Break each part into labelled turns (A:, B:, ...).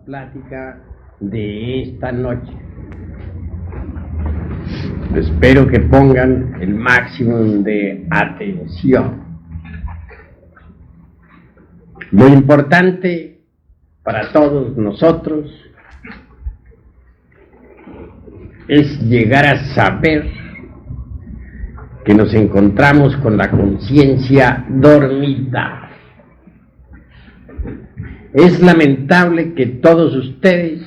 A: plática de esta noche. Espero que pongan el máximo de atención. Lo importante para todos nosotros es llegar a saber que nos encontramos con la conciencia dormida. Es lamentable que todos ustedes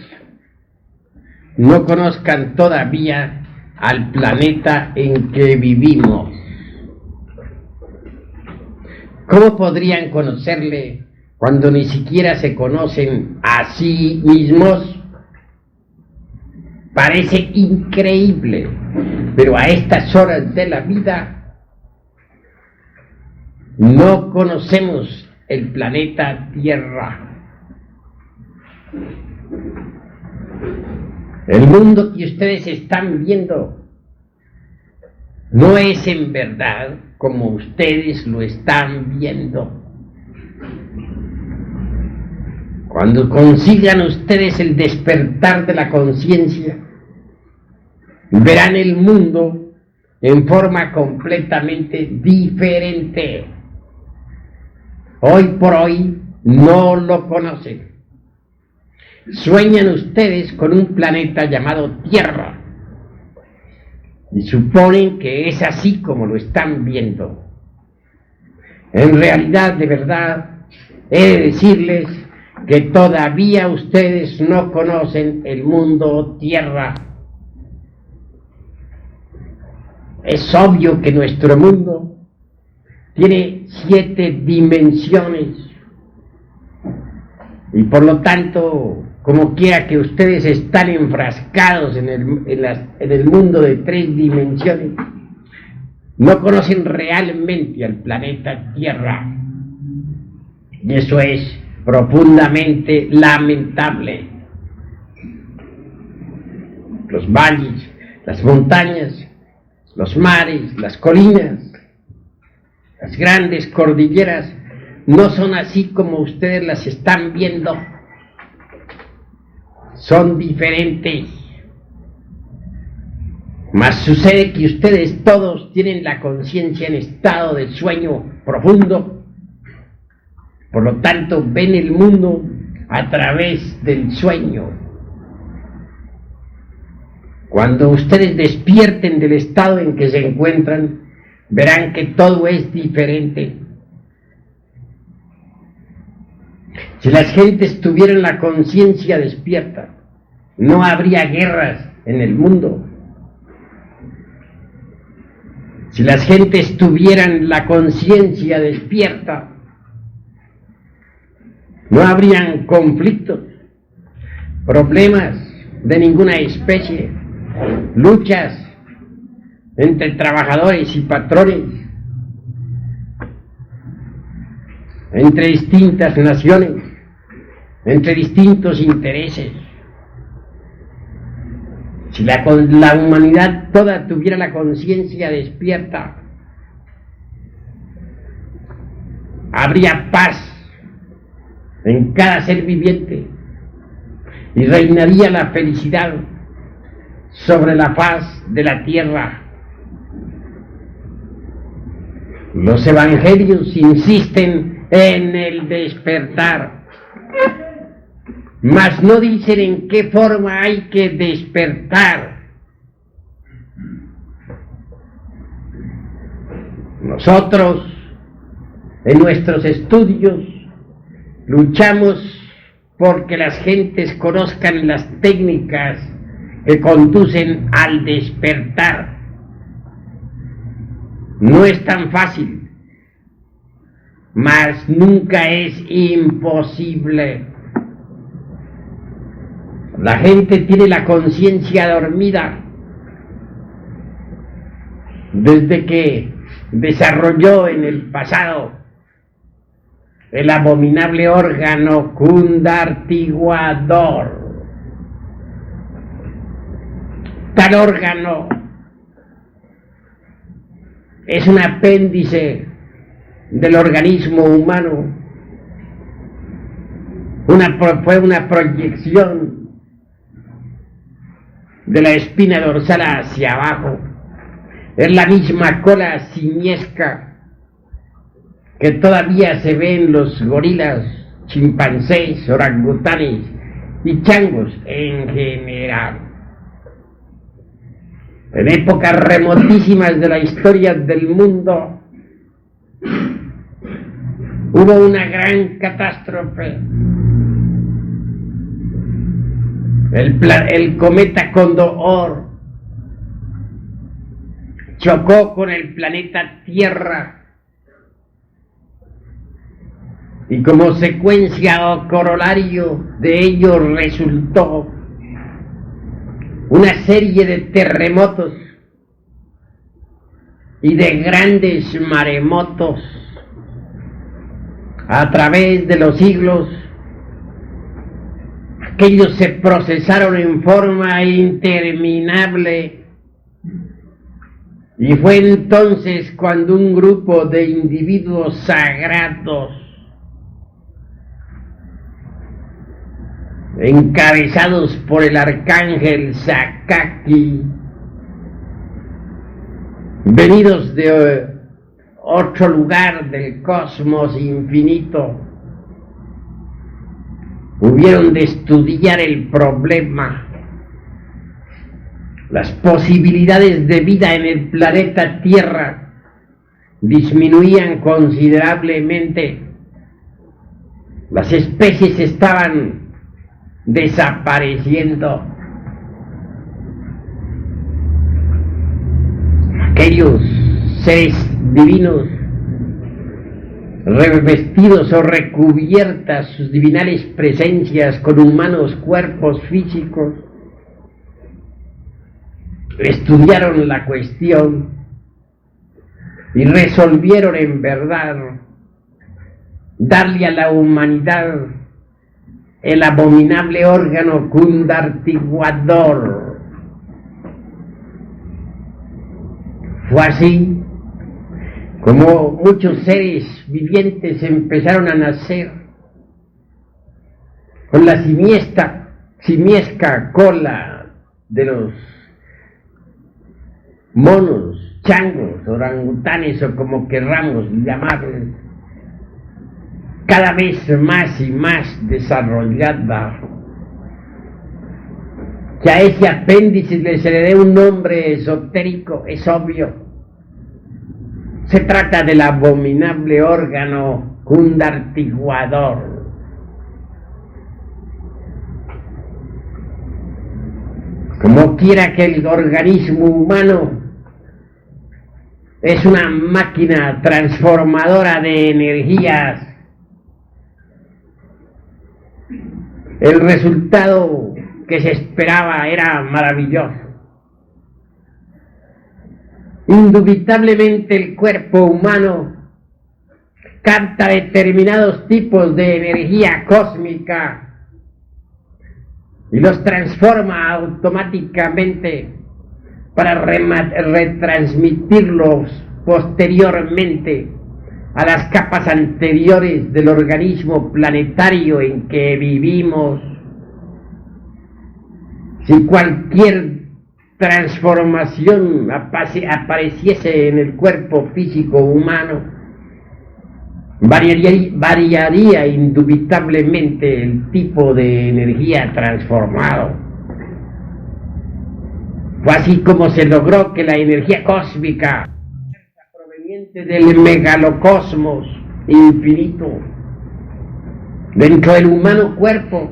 A: no conozcan todavía al planeta en que vivimos. ¿Cómo podrían conocerle cuando ni siquiera se conocen a sí mismos? Parece increíble, pero a estas horas de la vida no conocemos el planeta Tierra. El mundo que ustedes están viendo no es en verdad como ustedes lo están viendo. Cuando consigan ustedes el despertar de la conciencia, verán el mundo en forma completamente diferente. Hoy por hoy no lo conocen. Sueñan ustedes con un planeta llamado Tierra y suponen que es así como lo están viendo. En realidad, de verdad, he de decirles que todavía ustedes no conocen el mundo Tierra. Es obvio que nuestro mundo tiene 7 dimensiones y por lo tanto, como quiera que ustedes están enfrascados en el mundo de 3 dimensiones, no conocen realmente al planeta Tierra. Y eso es profundamente lamentable. Los valles, las montañas, los mares, las colinas, las grandes cordilleras no son así como ustedes las están viendo. Son diferentes. Mas sucede que ustedes todos tienen la conciencia en estado de sueño profundo. Por lo tanto, ven el mundo a través del sueño. Cuando ustedes despierten del estado en que se encuentran, verán que todo es diferente. Si las gentes tuvieran la conciencia despierta, no habría guerras en el mundo. Si las gentes tuvieran la conciencia despierta, no habrían conflictos, problemas de ninguna especie, luchas entre trabajadores y patrones, entre distintas naciones, entre distintos intereses. Si la humanidad toda tuviera la conciencia despierta, habría paz en cada ser viviente y reinaría la felicidad sobre la faz de la tierra. Los evangelios insisten en el despertar, mas no dicen en qué forma hay que despertar. Nosotros, en nuestros estudios, luchamos porque las gentes conozcan las técnicas que conducen al despertar. No es tan fácil, mas nunca es imposible. La gente tiene la conciencia dormida desde que desarrolló en el pasado el abominable órgano cundartiguador. Tal órgano es un apéndice del organismo humano, Fue una proyección de la espina dorsal hacia abajo. Es la misma cola simiesca que todavía se ve en los gorilas, chimpancés, orangutanes y changos en general. En épocas remotísimas de la historia del mundo hubo una gran catástrofe. El cometa Condor chocó con el planeta Tierra y como secuencia o corolario de ello resultó una serie de terremotos y de grandes maremotos a través de los siglos. Aquellos se procesaron en forma interminable y fue entonces cuando un grupo de individuos sagrados encabezados por el arcángel Sakaki, venidos de otro lugar del cosmos infinito, hubieron de estudiar el problema. Las posibilidades de vida en el planeta Tierra disminuían considerablemente. Las especies estaban desapareciendo. Aquellos seres divinos revestidos o recubiertas sus divinales presencias con humanos cuerpos físicos estudiaron la cuestión y resolvieron en verdad darle a la humanidad el abominable órgano cundartiguador. Fue así como muchos seres vivientes empezaron a nacer con la simiesca cola de los monos, changos, orangutanes o como querramos llamarles, cada vez más y más desarrollada. Que a ese apéndice se le dé un nombre esotérico es obvio. Se trata del abominable órgano cundartiguador. Como quiera que el organismo humano es una máquina transformadora de energías, el resultado que se esperaba era maravilloso. Indubitablemente el cuerpo humano capta determinados tipos de energía cósmica y los transforma automáticamente para retransmitirlos posteriormente a las capas anteriores del organismo planetario en que vivimos. Si cualquier transformación apareciese en el cuerpo físico humano, variaría indubitablemente el tipo de energía transformado. Fue así como se logró que la energía cósmica proveniente del megalocosmos infinito dentro del humano cuerpo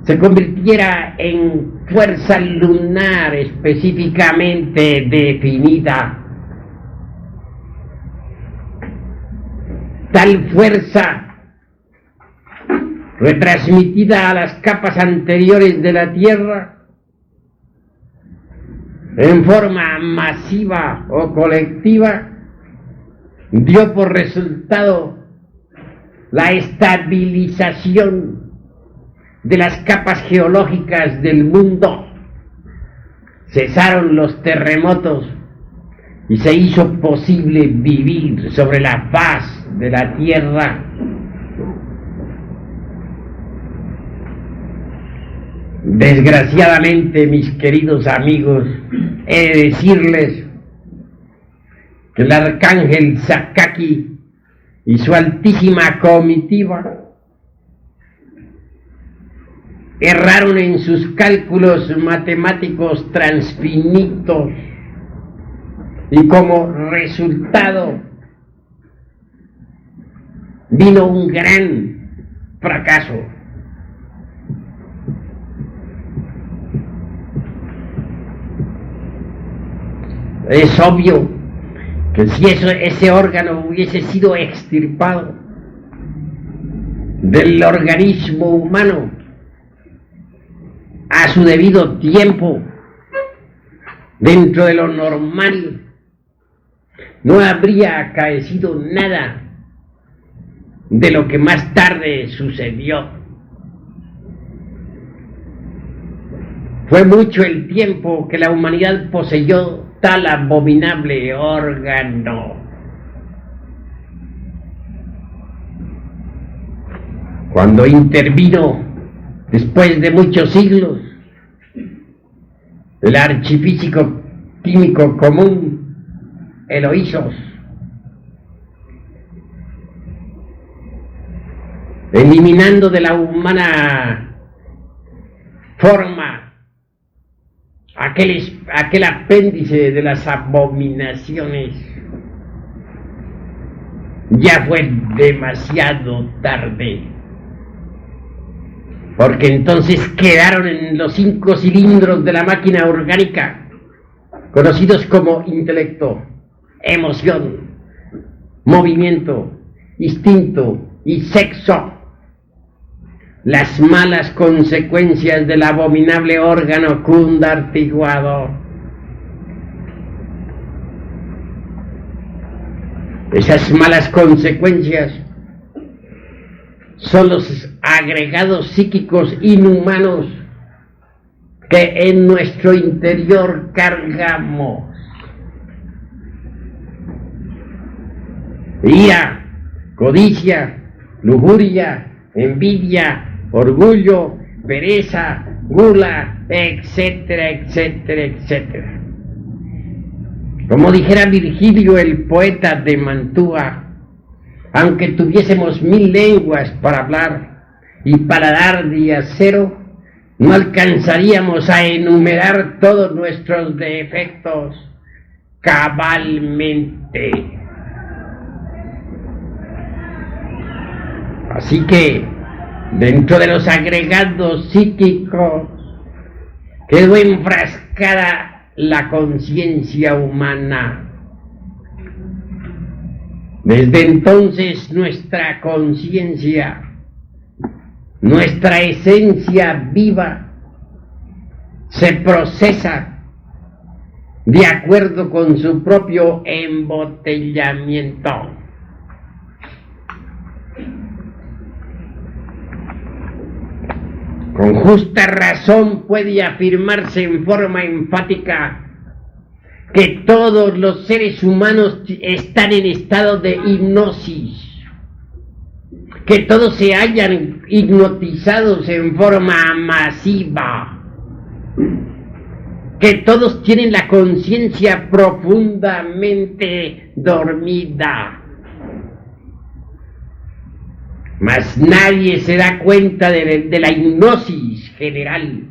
A: se convirtiera en fuerza lunar específicamente definida. Tal fuerza, retransmitida a las capas anteriores de la Tierra, en forma masiva o colectiva, dio por resultado la estabilización de las capas geológicas del mundo. Cesaron los terremotos y se hizo posible vivir sobre la faz de la Tierra. Desgraciadamente, mis queridos amigos, he de decirles que el arcángel Sakaki y su altísima comitiva erraron en sus cálculos matemáticos transfinitos y como resultado vino un gran fracaso. Es obvio que si ese órgano hubiese sido extirpado del organismo humano a su debido tiempo, dentro de lo normal, no habría acaecido nada de lo que más tarde sucedió. Fue mucho el tiempo que la humanidad poseyó tal abominable órgano. Cuando intervino, después de muchos siglos, el archifísico químico común, Eloísos, eliminando de la humana forma aquel apéndice de las abominaciones, ya fue demasiado tarde, porque entonces quedaron en los 5 cilindros de la máquina orgánica, conocidos como intelecto, emoción, movimiento, instinto y sexo, las malas consecuencias del abominable órgano cundartiguado. Esas malas consecuencias son los agregados psíquicos inhumanos que en nuestro interior cargamos. Ira, codicia, lujuria, envidia, orgullo, pereza, gula, etcétera, etcétera, etcétera. Como dijera Virgilio, el poeta de Mantua, aunque tuviésemos 1000 lenguas para hablar y paladar de acero, no alcanzaríamos a enumerar todos nuestros defectos cabalmente. Así que, dentro de los agregados psíquicos, quedó enfrascada la conciencia humana. Desde entonces nuestra conciencia, nuestra esencia viva, se procesa de acuerdo con su propio embotellamiento. Con justa razón puede afirmarse en forma enfática que todos los seres humanos están en estado de hipnosis, que todos se hallan hipnotizados en forma masiva, que todos tienen la conciencia profundamente dormida. Mas nadie se da cuenta de la hipnosis general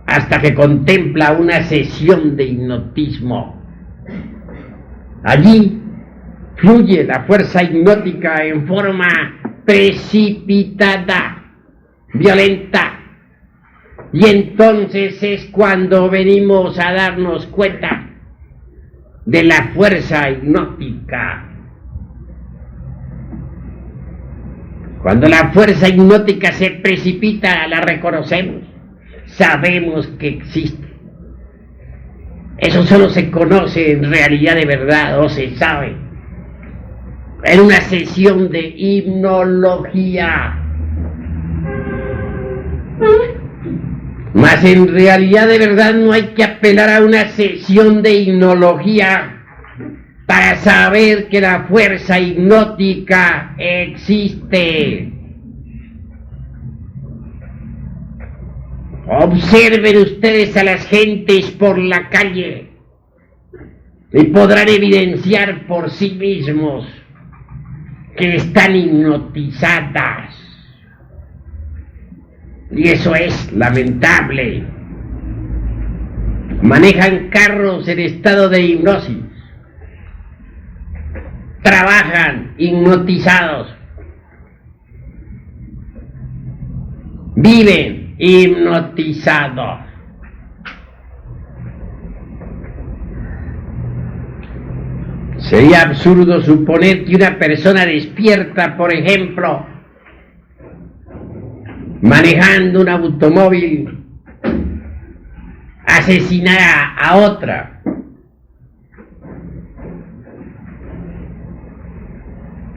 A: hasta que contempla una sesión de hipnotismo. Allí fluye la fuerza hipnótica en forma precipitada, violenta, y entonces es cuando venimos a darnos cuenta de la fuerza hipnótica. Cuando la fuerza hipnótica se precipita, la reconocemos, sabemos que existe. Eso solo se conoce en realidad de verdad, o se sabe en una sesión de hipnología. Mas en realidad de verdad no hay que apelar a una sesión de hipnología para saber que la fuerza hipnótica existe. Observen ustedes a las gentes por la calle y podrán evidenciar por sí mismos que están hipnotizadas. Y eso es lamentable. Manejan carros en estado de hipnosis. Trabajan hipnotizados. Viven hipnotizados. Sería absurdo suponer que una persona despierta, por ejemplo, manejando un automóvil, asesinara a otra.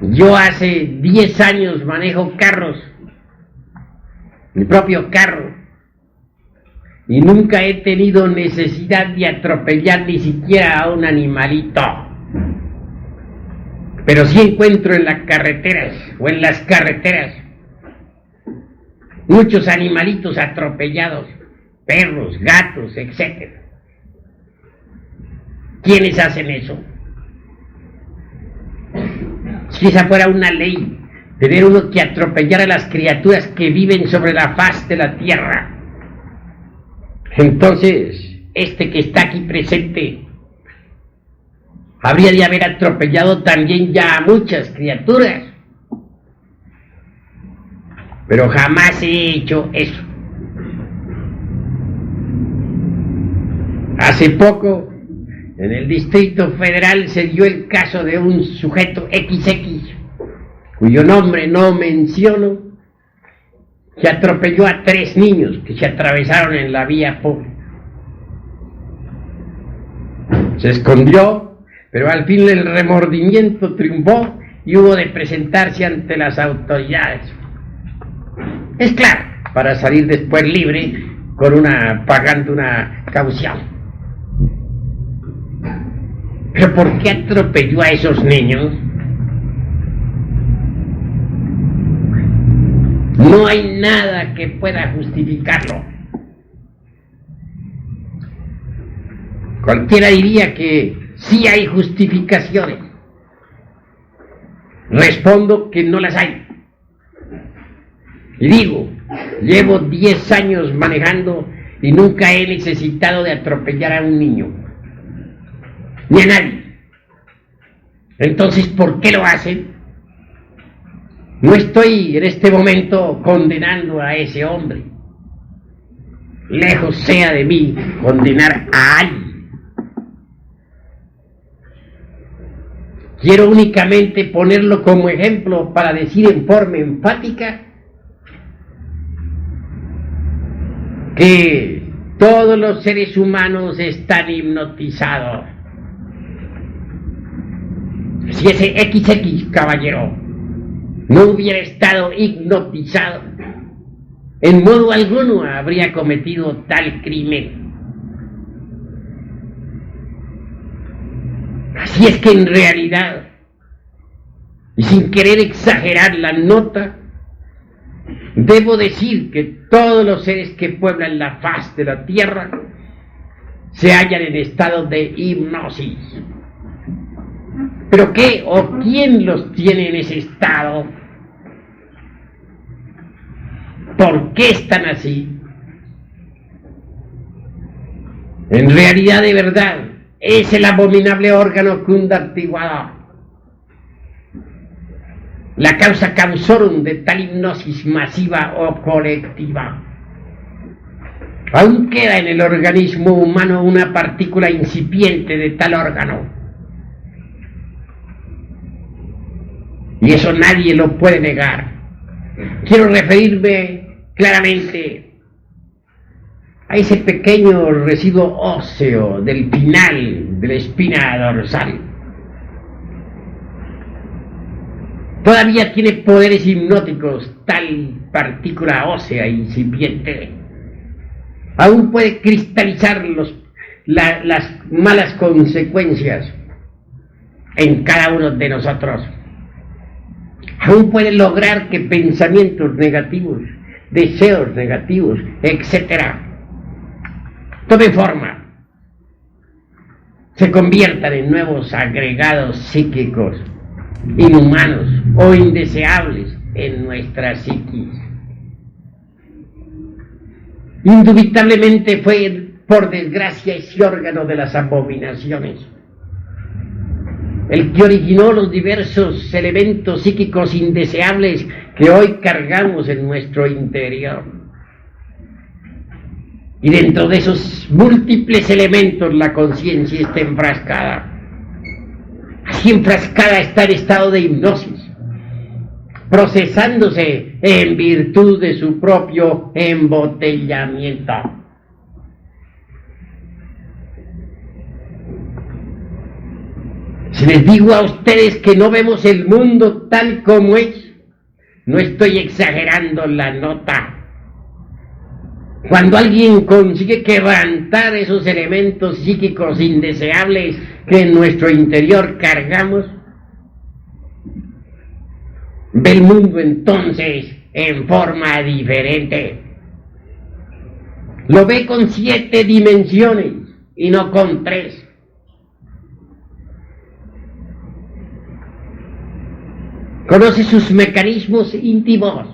A: Yo hace 10 años manejo carros, mi propio carro, y nunca he tenido necesidad de atropellar ni siquiera a un animalito. Pero sí encuentro en las carreteras o en las carreteras muchos animalitos atropellados, perros, gatos, etc. ¿Quiénes hacen eso? Si esa fuera una ley, tener uno que atropellar a las criaturas que viven sobre la faz de la tierra, entonces este que está aquí presente habría de haber atropellado también ya a muchas criaturas. Pero jamás he hecho eso. Hace poco, en el Distrito Federal se dio el caso de un sujeto XX, cuyo nombre no menciono, que atropelló a 3 niños que se atravesaron en la vía pública. Se escondió, pero al fin el remordimiento triunfó y hubo de presentarse ante las autoridades. Es claro, para salir después libre pagando una caución. ¿Pero por qué atropelló a esos niños? No hay nada que pueda justificarlo. Cualquiera diría que sí hay justificaciones. Respondo que no las hay. Y digo, llevo 10 años manejando y nunca he necesitado de atropellar a un niño, ni a nadie. Entonces, ¿por qué lo hacen? No estoy en este momento condenando a ese hombre. Lejos sea de mí condenar a alguien. Quiero únicamente ponerlo como ejemplo para decir en forma enfática que todos los seres humanos están hipnotizados. Si ese XX caballero no hubiera estado hipnotizado, en modo alguno habría cometido tal crimen. Así es que en realidad, y sin querer exagerar la nota, debo decir que todos los seres que pueblan la faz de la tierra se hallan en estado de hipnosis. ¿Pero qué o quién los tiene en ese estado? ¿Por qué están así? En realidad, de verdad, es el abominable órgano conductivador, la causa causorum de tal hipnosis masiva o colectiva. Aún queda en el organismo humano una partícula incipiente de tal órgano, y eso nadie lo puede negar. Quiero referirme claramente a ese pequeño residuo óseo del pinal de la espina dorsal. Todavía tiene poderes hipnóticos tal partícula ósea incipiente. Aún puede cristalizar las malas consecuencias en cada uno de nosotros. Aún puede lograr que pensamientos negativos deseos negativos, etc., tome forma, se conviertan en nuevos agregados psíquicos, inhumanos o indeseables en nuestra psiquis. Indubitablemente fue, por desgracia, ese órgano de las abominaciones el que originó los diversos elementos psíquicos indeseables que hoy cargamos en nuestro interior. Y dentro de esos múltiples elementos la conciencia está enfrascada. Así enfrascada está en estado de hipnosis, procesándose en virtud de su propio embotellamiento. Si les digo a ustedes que no vemos el mundo tal como es, no estoy exagerando la nota. Cuando alguien consigue quebrantar esos elementos psíquicos indeseables que en nuestro interior cargamos, ve el mundo entonces en forma diferente. Lo ve con 7 dimensiones y no con 3. Conoce sus mecanismos íntimos.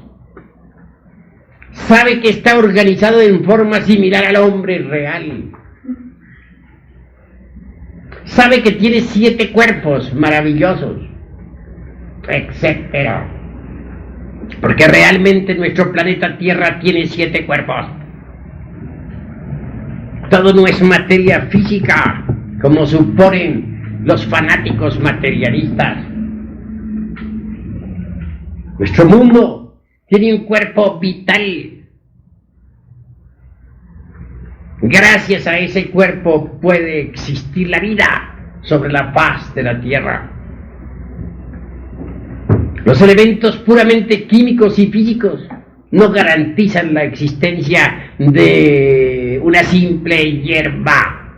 A: Sabe que está organizado en forma similar al hombre real. Sabe que tiene 7 cuerpos maravillosos, etc. Porque realmente nuestro planeta Tierra tiene 7 cuerpos. Todo no es materia física, como suponen los fanáticos materialistas. Nuestro mundo tiene un cuerpo vital. Gracias a ese cuerpo puede existir la vida sobre la faz de la Tierra. Los elementos puramente químicos y físicos no garantizan la existencia de una simple hierba.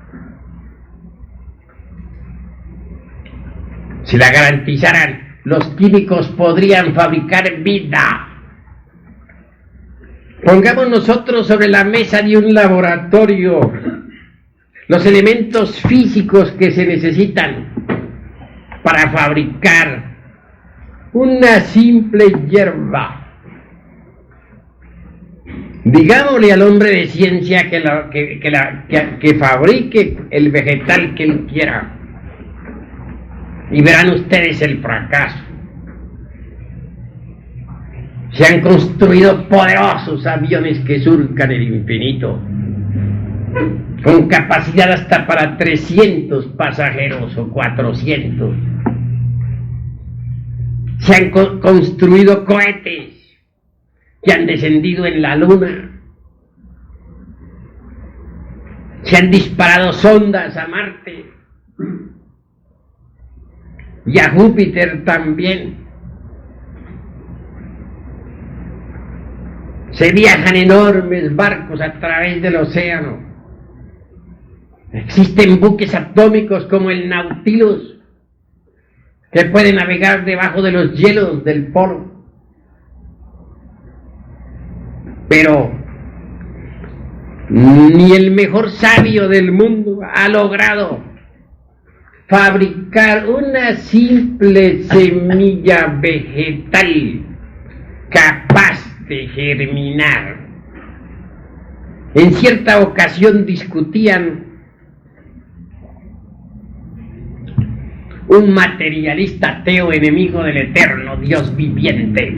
A: Si la garantizaran, los químicos podrían fabricar vida. Pongamos nosotros sobre la mesa de un laboratorio los elementos físicos que se necesitan para fabricar una simple hierba. Digámosle al hombre de ciencia que fabrique el vegetal que él quiera. Y verán ustedes el fracaso. Se han construido poderosos aviones que surcan el infinito, con capacidad hasta para 300 pasajeros o 400. Se han construido cohetes que han descendido en la luna. Se han disparado sondas a Marte y a Júpiter también. Se viajan enormes barcos a través del océano. Existen buques atómicos como el Nautilus, que pueden navegar debajo de los hielos del polo. Pero ni el mejor sabio del mundo ha logrado fabricar una simple semilla vegetal capaz de germinar. En cierta ocasión discutían un materialista ateo, enemigo del eterno Dios viviente,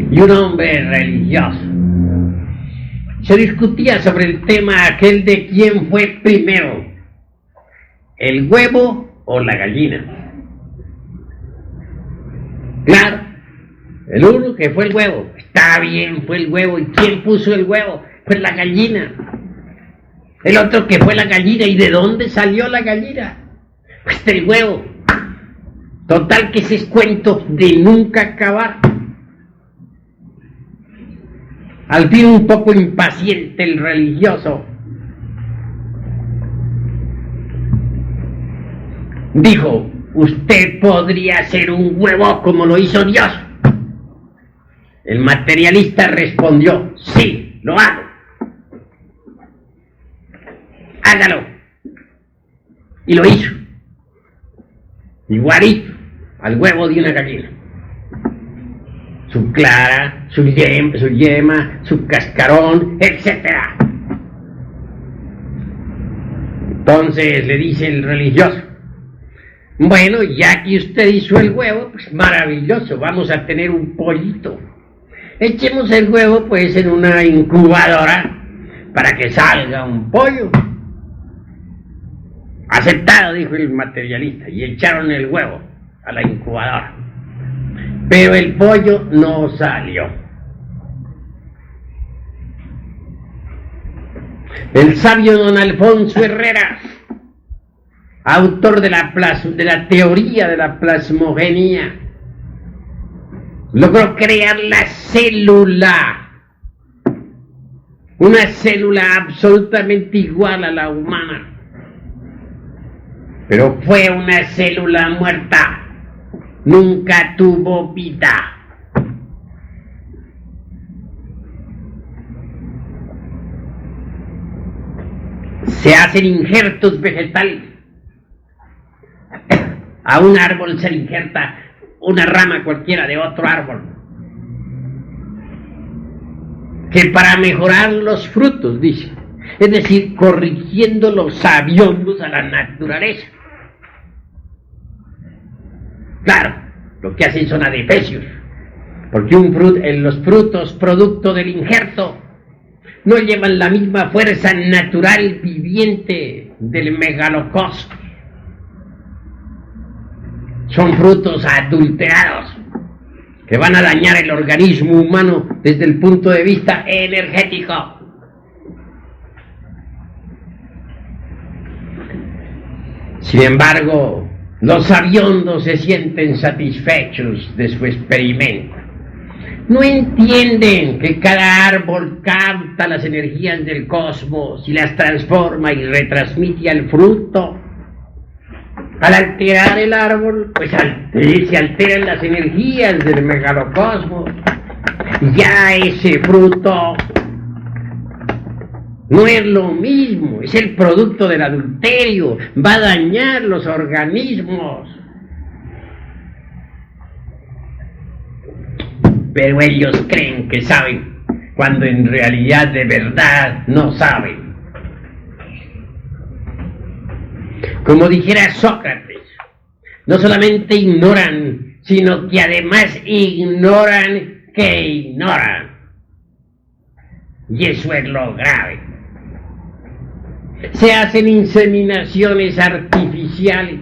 A: y un hombre religioso. Se discutía sobre el tema aquel de quién fue primero, el huevo o la gallina. Claro, el uno que fue el huevo, está bien, fue el huevo. ¿Y quién puso el huevo? Pues la gallina. El otro que fue la gallina. ¿Y de dónde salió la gallina? Pues del huevo. Total que ese es cuento de nunca acabar. Al fin, un poco impaciente el religioso dijo: usted podría ser un huevo como lo hizo Dios. El materialista respondió: sí, lo hago. Hágalo. Y lo hizo. Igualito al huevo de una gallina. Su clara, su yema, su cascarón, etc. Entonces le dice el religioso: bueno, ya que usted hizo el huevo, pues maravilloso, vamos a tener un pollito. Echemos el huevo pues en una incubadora para que salga un pollo. Aceptado, dijo el materialista, y echaron el huevo a la incubadora. Pero el pollo no salió. El sabio don Alfonso Herrera, autor de la teoría de la plasmogenia, logró crear la célula, una célula absolutamente igual a la humana, pero fue una célula muerta, nunca tuvo vida. Se hacen injertos vegetales. A un árbol se le injerta una rama cualquiera de otro árbol, que para mejorar los frutos, dice, es decir, corrigiendo los sabiondos a la naturaleza. Claro, lo que hacen son adefesios, porque los frutos producto del injerto no llevan la misma fuerza natural viviente del megalocosmos. Son frutos adulterados que van a dañar el organismo humano desde el punto de vista energético. Sin embargo, los sabiondos se sienten satisfechos de su experimento. No entienden que cada árbol capta las energías del cosmos y las transforma y retransmite al fruto. Al alterar el árbol, pues se alteran las energías del megalocosmos. Ya ese fruto no es lo mismo, es el producto del adulterio, va a dañar los organismos. Pero ellos creen que saben, cuando en realidad de verdad no saben. Como dijera Sócrates, no solamente ignoran, sino que además ignoran que ignoran. Y eso es lo grave. Se hacen inseminaciones artificiales.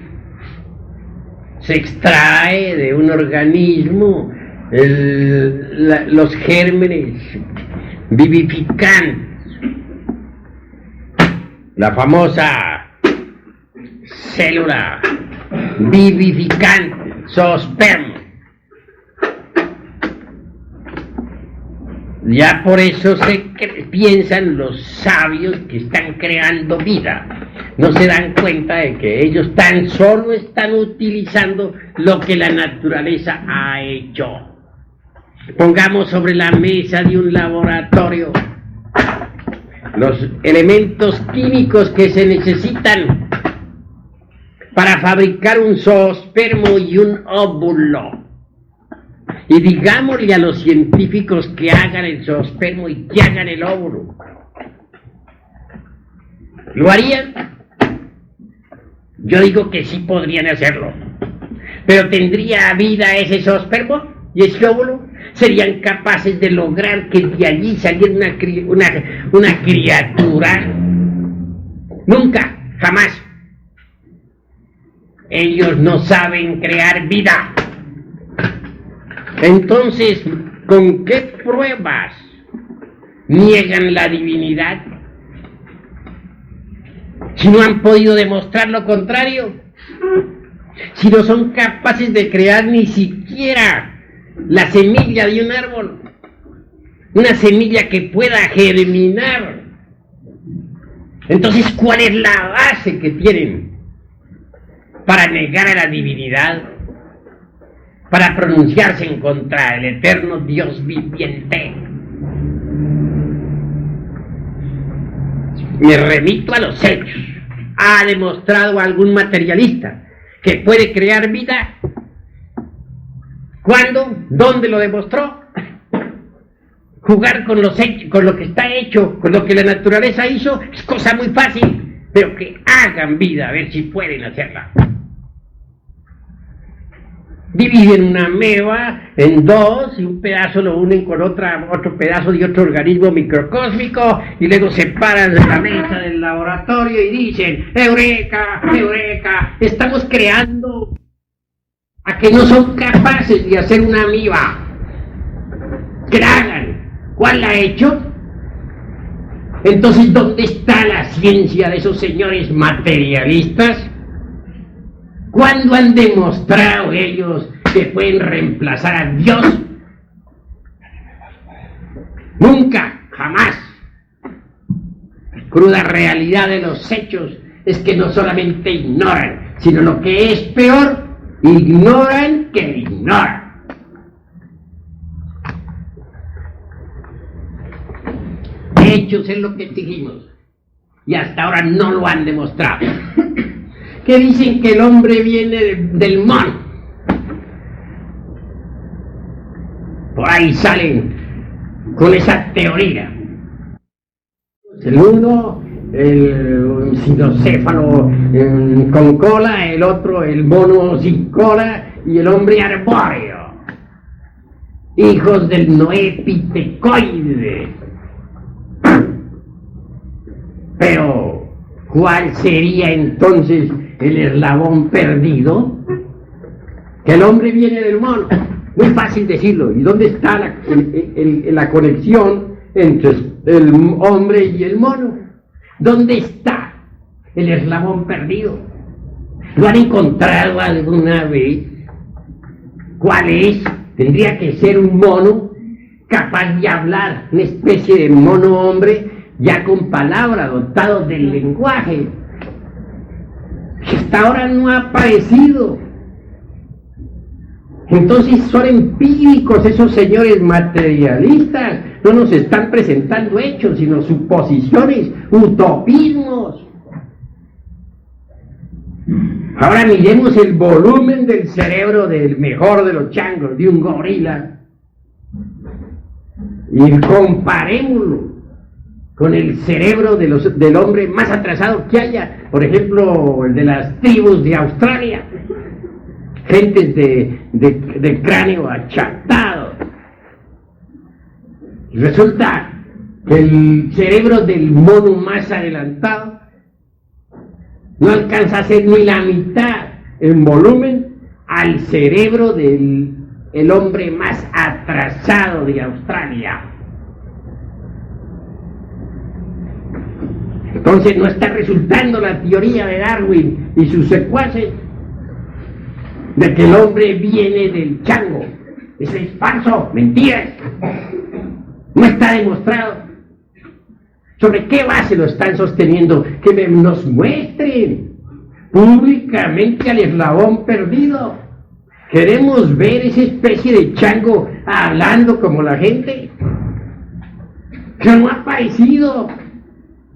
A: Se extrae de un organismo los gérmenes vivificantes. La famosa célula vivificante, zoospermo. Ya por eso piensan los sabios que están creando vida. No se dan cuenta de que ellos tan solo están utilizando lo que la naturaleza ha hecho. Pongamos sobre la mesa de un laboratorio los elementos químicos que se necesitan para fabricar un zoospermo y un óvulo. Y digámosle a los científicos que hagan el zoospermo y que hagan el óvulo. ¿Lo harían? Yo digo que sí podrían hacerlo. Pero ¿tendría vida ese zoospermo y ese óvulo? ¿Serían capaces de lograr que de allí saliera una criatura? Nunca, jamás. Ellos no saben crear vida. Entonces, ¿con qué pruebas niegan la divinidad? Si no han podido demostrar lo contrario, si no son capaces de crear ni siquiera la semilla de un árbol, una semilla que pueda germinar, entonces, ¿cuál es la base que tienen para negar a la divinidad? para pronunciarse en contra del eterno Dios viviente. Me remito a los hechos. ¿Ha demostrado algún materialista que puede crear vida? ¿Cuándo? ¿Dónde lo demostró? Jugar con los hechos, con lo que está hecho, con lo que la naturaleza hizo, es cosa muy fácil, pero que hagan vida, a ver si pueden hacerla. Dividen una ameba en dos y un pedazo lo unen con otro pedazo de otro organismo microcósmico y luego se paran de la mesa del laboratorio y dicen: ¡Eureka! ¡Eureka! Estamos creando a que no son capaces de hacer una ameba. Que la hagan. ¿Cuál la ha hecho? Entonces, ¿dónde está la ciencia de esos señores materialistas? ¿Cuándo han demostrado ellos que pueden reemplazar a Dios? Nunca, jamás. La cruda realidad de los hechos es que no solamente ignoran, sino lo que es peor, ignoran que ignoran. Hechos es lo que exigimos y hasta ahora no lo han demostrado. Que dicen que el hombre viene del mono. Por ahí salen con esa teoría. El uno, el cinocéfalo con cola, el otro, el mono sin cola, y el hombre arbóreo. Hijos del Noé pitecoide. Pero, ¿cuál sería entonces el eslabón perdido? Que el hombre viene del mono. Muy fácil decirlo. ¿Y dónde está la conexión entre el hombre y el mono? ¿Dónde está el eslabón perdido? ¿Lo han encontrado alguna vez? ¿Cuál es? Tendría que ser un mono capaz de hablar, una especie de mono hombre ya con palabra, dotado del lenguaje. Hasta ahora no ha aparecido. Entonces son empíricos esos señores materialistas, no nos están presentando hechos, sino suposiciones, utopismos. Ahora miremos el volumen del cerebro del mejor de los changos, de un gorila, y comparémoslo con el cerebro del hombre más atrasado que haya, por ejemplo, el de las tribus de Australia, gentes de cráneo achatado. Y resulta que el cerebro del mono más adelantado no alcanza a ser ni la mitad en volumen al cerebro del hombre más atrasado de Australia. Entonces no está resultando la teoría de Darwin y sus secuaces de que el hombre viene del chango. Eso es falso, mentiras. No está demostrado. ¿Sobre qué base lo están sosteniendo? Que nos muestren públicamente al eslabón perdido. Queremos ver esa especie de chango hablando como la gente, que no ha aparecido.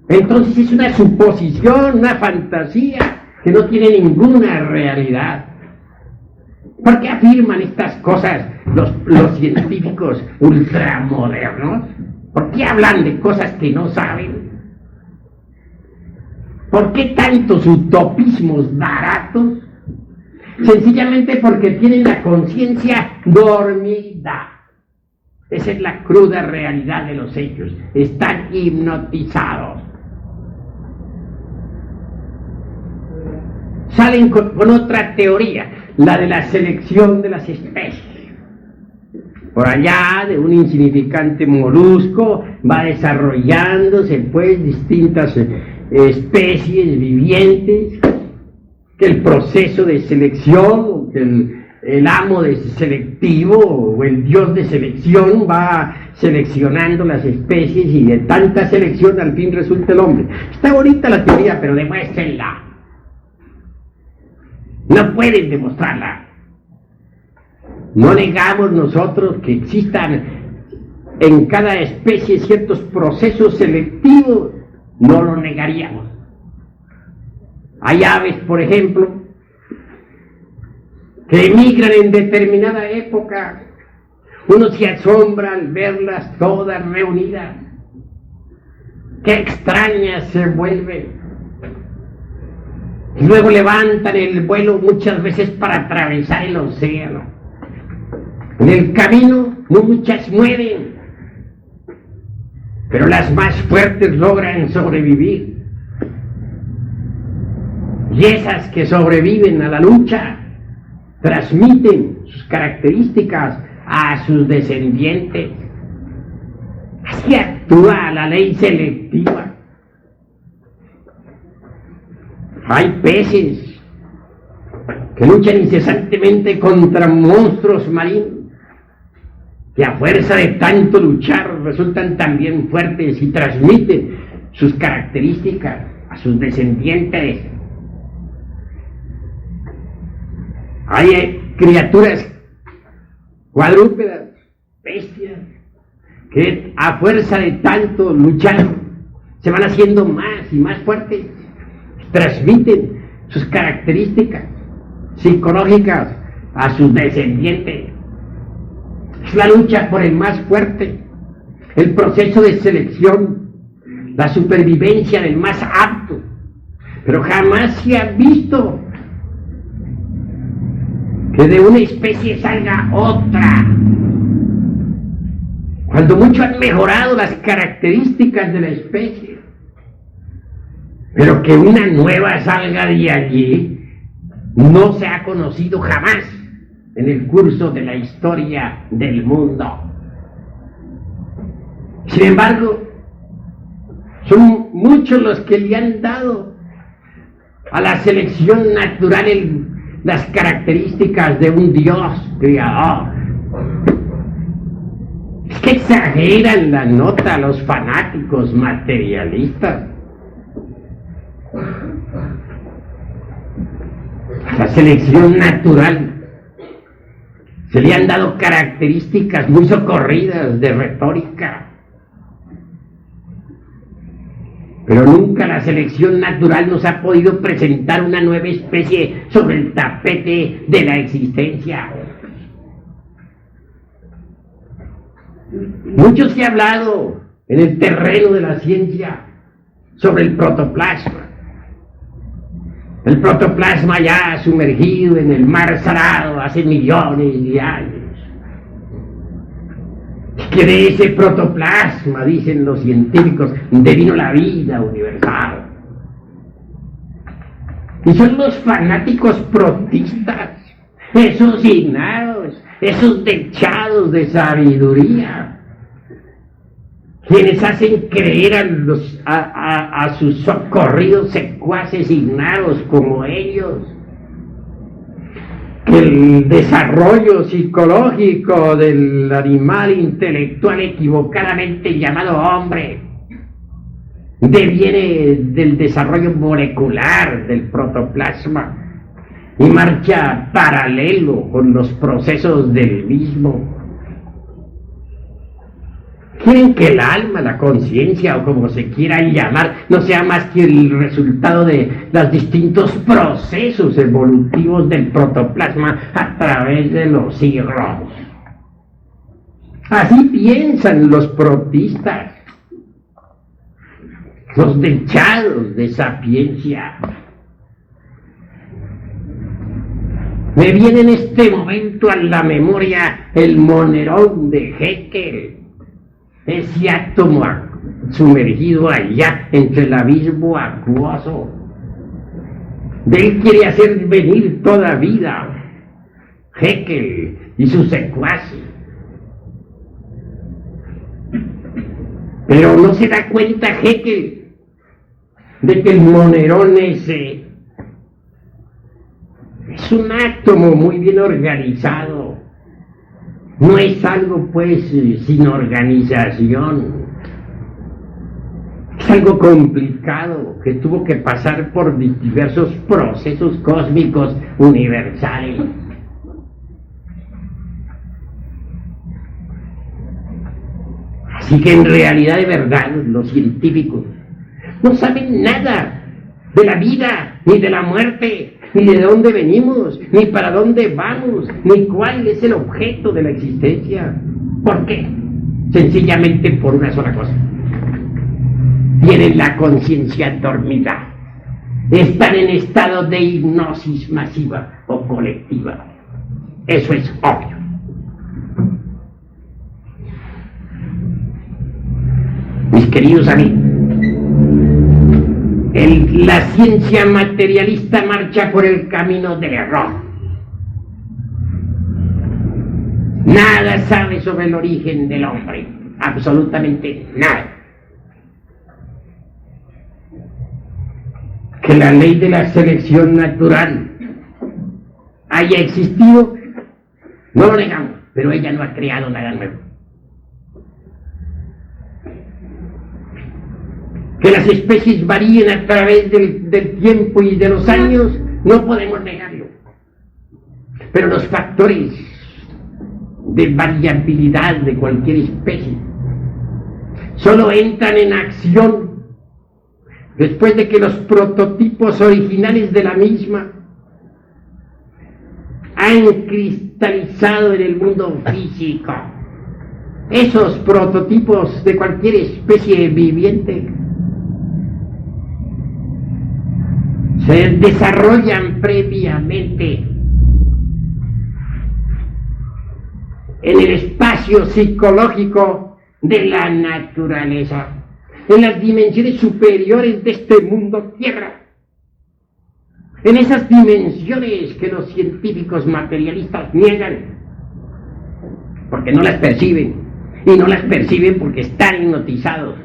A: Entonces es una suposición, una fantasía que no tiene ninguna realidad. ¿Por qué afirman estas cosas los científicos ultramodernos? ¿Por qué hablan de cosas que no saben? ¿Por qué tantos utopismos baratos? Sencillamente porque tienen la conciencia dormida. Esa es la cruda realidad de los hechos. Están hipnotizados. Salen con otra teoría, la de la selección de las especies. Por allá, de un insignificante molusco, va desarrollándose pues distintas especies vivientes, que el proceso de selección, que el amo de selectivo o el dios de selección va seleccionando las especies y de tanta selección al fin resulta el hombre. Está bonita la teoría, pero demuéstrenla. No pueden demostrarla. No negamos nosotros que existan en cada especie ciertos procesos selectivos, no lo negaríamos. Hay aves, por ejemplo, que emigran en determinada época. Uno se asombra al verlas todas reunidas. Qué extrañas se vuelven. Y luego levantan el vuelo muchas veces para atravesar el océano. En el camino muchas mueren, pero las más fuertes logran sobrevivir. Y esas que sobreviven a la lucha transmiten sus características a sus descendientes. Así actúa la ley selectiva. Hay peces que luchan incesantemente contra monstruos marinos, que a fuerza de tanto luchar resultan también fuertes y transmiten sus características a sus descendientes. Hay criaturas cuadrúpedas, bestias, que a fuerza de tanto luchar se van haciendo más y más fuertes, transmiten sus características psicológicas a sus descendientes. Es la lucha por el más fuerte, el proceso de selección, la supervivencia del más apto, pero jamás se ha visto que de una especie salga otra. Cuando mucho han mejorado las características de la especie, pero que una nueva salga de allí no se ha conocido jamás en el curso de la historia del mundo. Sin embargo, son muchos los que le han dado a la selección natural las características de un Dios creador. Es que exageran la nota los fanáticos materialistas. A la selección natural se le han dado características muy socorridas de retórica. Pero nunca la selección natural nos ha podido presentar una nueva especie sobre el tapete de la existencia. Mucho se ha hablado en el terreno de la ciencia sobre el protoplasma. El protoplasma ya sumergido en el mar Salado hace millones de años. Que de ese protoplasma, dicen los científicos, devino la vida universal. Y son los fanáticos protistas, esos ignados, esos dechados de sabiduría, quienes hacen creer a sus socorridos secuaces ignados como ellos que el desarrollo psicológico del animal intelectual equivocadamente llamado hombre deviene del desarrollo molecular del protoplasma y marcha paralelo con los procesos del mismo. Quieren que el alma, la conciencia o como se quiera llamar, no sea más que el resultado de los distintos procesos evolutivos del protoplasma a través de los siglos. Así piensan los protistas, los dechados de sapiencia. Me viene en este momento a la memoria el monerón de Haeckel, ese átomo sumergido allá entre el abismo acuoso. De él quiere hacer venir toda vida Haeckel y sus secuaces. Pero no se da cuenta Haeckel de que el monerón ese es un átomo muy bien organizado. No es algo, pues, sin organización. Es algo complicado que tuvo que pasar por diversos procesos cósmicos universales. Así que en realidad de verdad los científicos no saben nada de la vida, ni de la muerte, ni de dónde venimos, ni para dónde vamos, ni cuál es el objeto de la existencia. ¿Por qué? Sencillamente por una sola cosa. Tienen la conciencia dormida. Están en estado de hipnosis masiva o colectiva. Eso es obvio. Mis queridos amigos, la ciencia materialista marcha por el camino del error. Nada sabe sobre el origen del hombre, absolutamente nada. Que la ley de la selección natural haya existido, no lo negamos, pero ella no ha creado nada nuevo. Que las especies varíen a través del tiempo y de los años, no podemos negarlo. Pero los factores de variabilidad de cualquier especie solo entran en acción después de que los prototipos originales de la misma han cristalizado en el mundo físico. Esos prototipos de cualquier especie viviente se desarrollan previamente en el espacio psicológico de la naturaleza, en las dimensiones superiores de este mundo tierra, en esas dimensiones que los científicos materialistas niegan, porque no las perciben, y no las perciben porque están hipnotizados.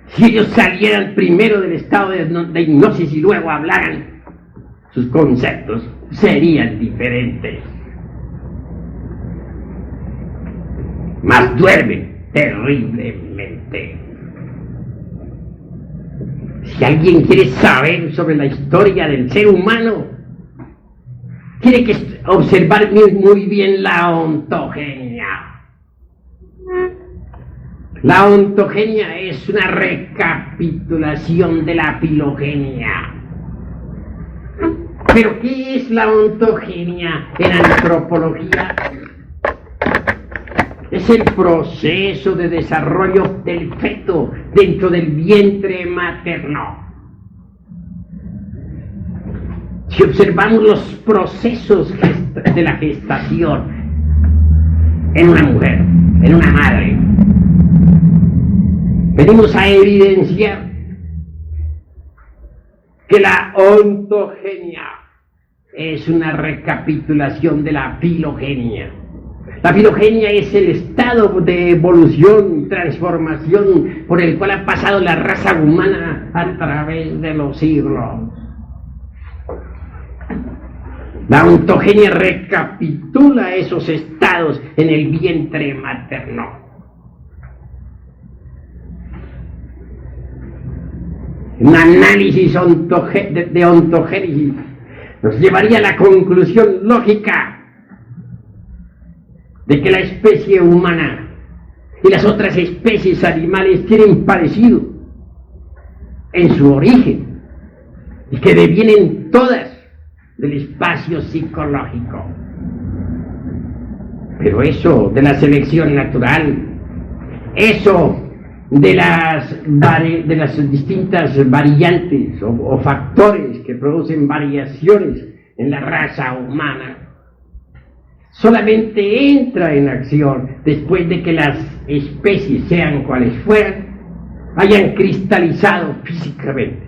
A: Si ellos salieran primero del estado de hipnosis y luego hablaran, sus conceptos serían diferentes. Mas duermen terriblemente. Si alguien quiere saber sobre la historia del ser humano, tiene que observar muy bien la ontogenia. La ontogenia es una recapitulación de la filogenia. ¿Pero qué es la ontogenia en antropología? Es el proceso de desarrollo del feto dentro del vientre materno. Si observamos los procesos de la gestación en una mujer, en una madre, venimos a evidenciar que la ontogenia es una recapitulación de la filogenia. La filogenia es el estado de evolución y transformación por el cual ha pasado la raza humana a través de los siglos. La ontogenia recapitula esos estados en el vientre materno. Un análisis de ontogénesis nos llevaría a la conclusión lógica de que la especie humana y las otras especies animales tienen parecido en su origen y que devienen todas del espacio psicológico. Pero eso de la selección natural, eso de las distintas variantes o factores que producen variaciones en la raza humana, solamente entra en acción después de que las especies, sean cuales fueran, hayan cristalizado físicamente.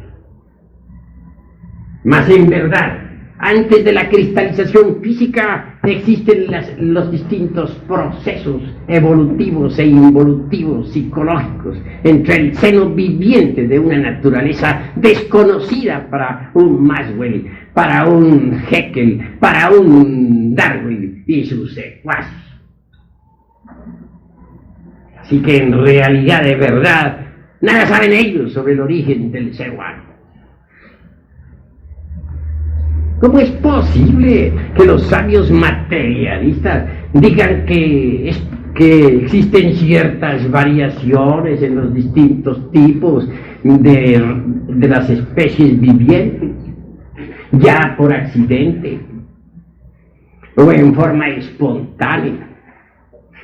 A: Mas en verdad, antes de la cristalización física existen los distintos procesos evolutivos e involutivos psicológicos entre el seno viviente de una naturaleza desconocida para un Maxwell, para un Haeckel, para un Darwin y sus secuaces. Así que en realidad, de verdad, nada saben ellos sobre el origen del ser humano. ¿Cómo es posible que los sabios materialistas digan que que existen ciertas variaciones en los distintos tipos de las especies vivientes, ya por accidente o en forma espontánea.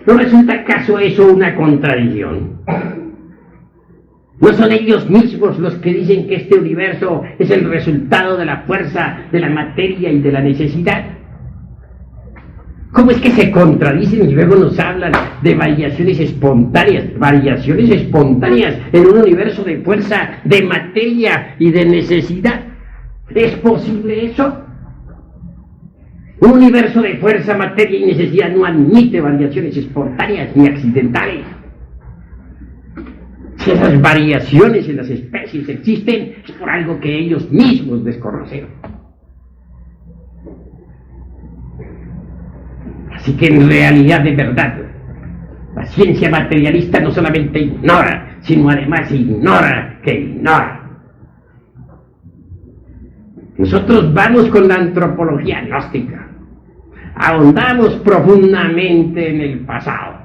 A: ¿No resulta acaso eso una contradicción? ¿No son ellos mismos los que dicen que este universo es el resultado de la fuerza, de la materia y de la necesidad? ¿Cómo es que se contradicen y luego nos hablan de variaciones espontáneas en un universo de fuerza, de materia y de necesidad? ¿Es posible eso? Un universo de fuerza, materia y necesidad no admite variaciones espontáneas ni accidentales. Si esas variaciones en las especies existen, es por algo que ellos mismos desconocen. Así que en realidad, de verdad, la ciencia materialista no solamente ignora, sino además ignora que ignora. Nosotros vamos con la antropología gnóstica, ahondamos profundamente en el pasado.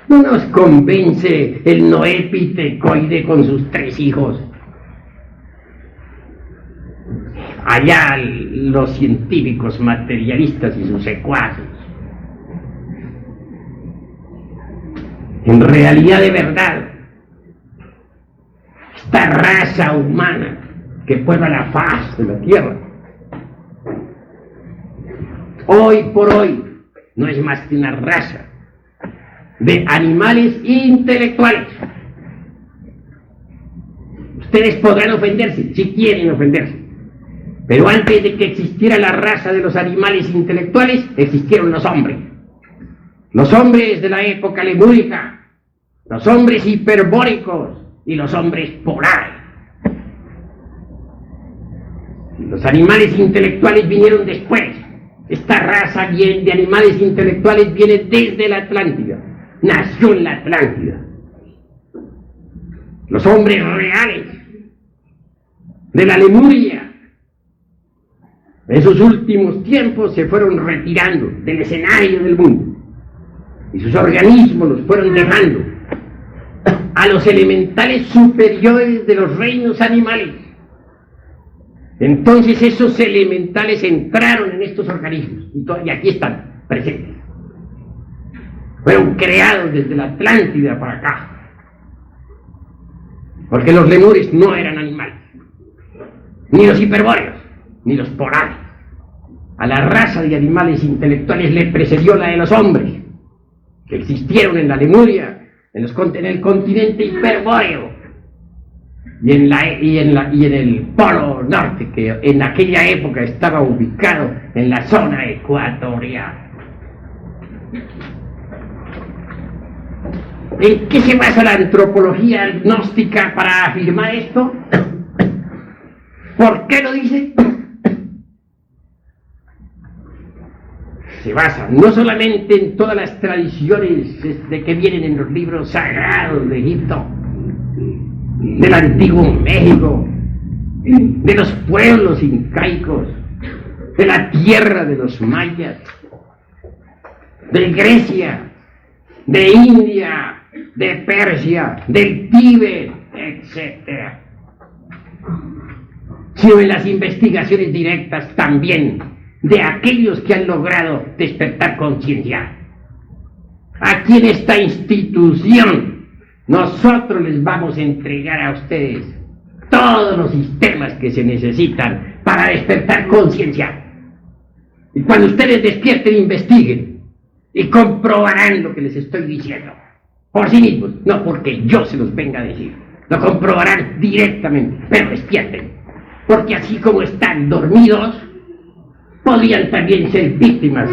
A: No nos convence el noépitecoide con sus 3 hijos. Allá los científicos materialistas y sus secuaces. En realidad, de verdad, esta raza humana que puebla la faz de la Tierra, hoy por hoy, no es más que una raza de animales intelectuales. Ustedes podrán ofenderse, si quieren ofenderse, pero antes de que existiera la raza de los animales intelectuales, existieron los hombres. Los hombres de la época lemúrica, los hombres hiperbóricos y los hombres polares. Los animales intelectuales vinieron después. Esta raza bien de animales intelectuales viene desde la Atlántida. Nació en la Atlántida. Los hombres reales de la Lemuria en sus últimos tiempos se fueron retirando del escenario del mundo y sus organismos los fueron dejando a los elementales superiores de los reinos animales. Entonces esos elementales entraron en estos organismos y aquí están presentes. Fueron creados desde la Atlántida para acá, porque los lemures no eran animales, ni los hiperbóreos, ni los polares. A la raza de animales intelectuales le precedió la de los hombres, que existieron en la Lemuria, en el continente hiperbóreo, y en el polo norte, que en aquella época estaba ubicado en la zona ecuatorial. ¿En qué se basa la antropología gnóstica para afirmar esto? ¿Por qué lo dice? Se basa no solamente en todas las tradiciones de que vienen en los libros sagrados de Egipto, del antiguo México, de los pueblos incaicos, de la tierra de los mayas, de Grecia, de India, de Persia, del Tíbet, etc., sino en las investigaciones directas también de aquellos que han logrado despertar conciencia. Aquí en esta institución nosotros les vamos a entregar a ustedes todos los sistemas que se necesitan para despertar conciencia. Y cuando ustedes despierten, investiguen y comprobarán lo que les estoy diciendo por sí mismos, no porque yo se los venga a decir. Lo comprobarán directamente, pero despierten, porque así como están dormidos, podrían también ser víctimas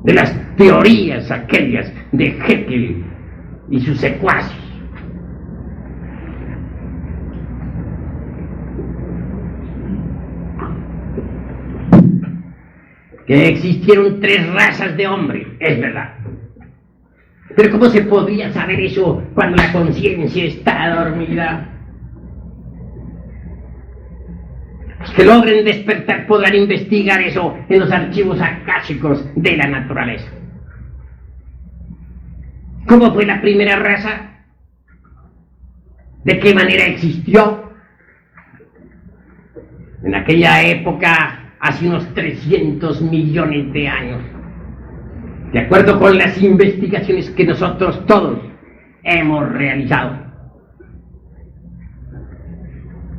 A: de las teorías aquellas de Haeckel y sus secuaces. Que existieron 3 razas de hombres, es verdad. Pero ¿cómo se podría saber eso cuando la conciencia está dormida? Los que logren despertar podrán investigar eso en los archivos akáshicos de la naturaleza. ¿Cómo fue la primera raza? ¿De qué manera existió? En aquella época, hace unos 300 millones de años, de acuerdo con las investigaciones que nosotros todos hemos realizado,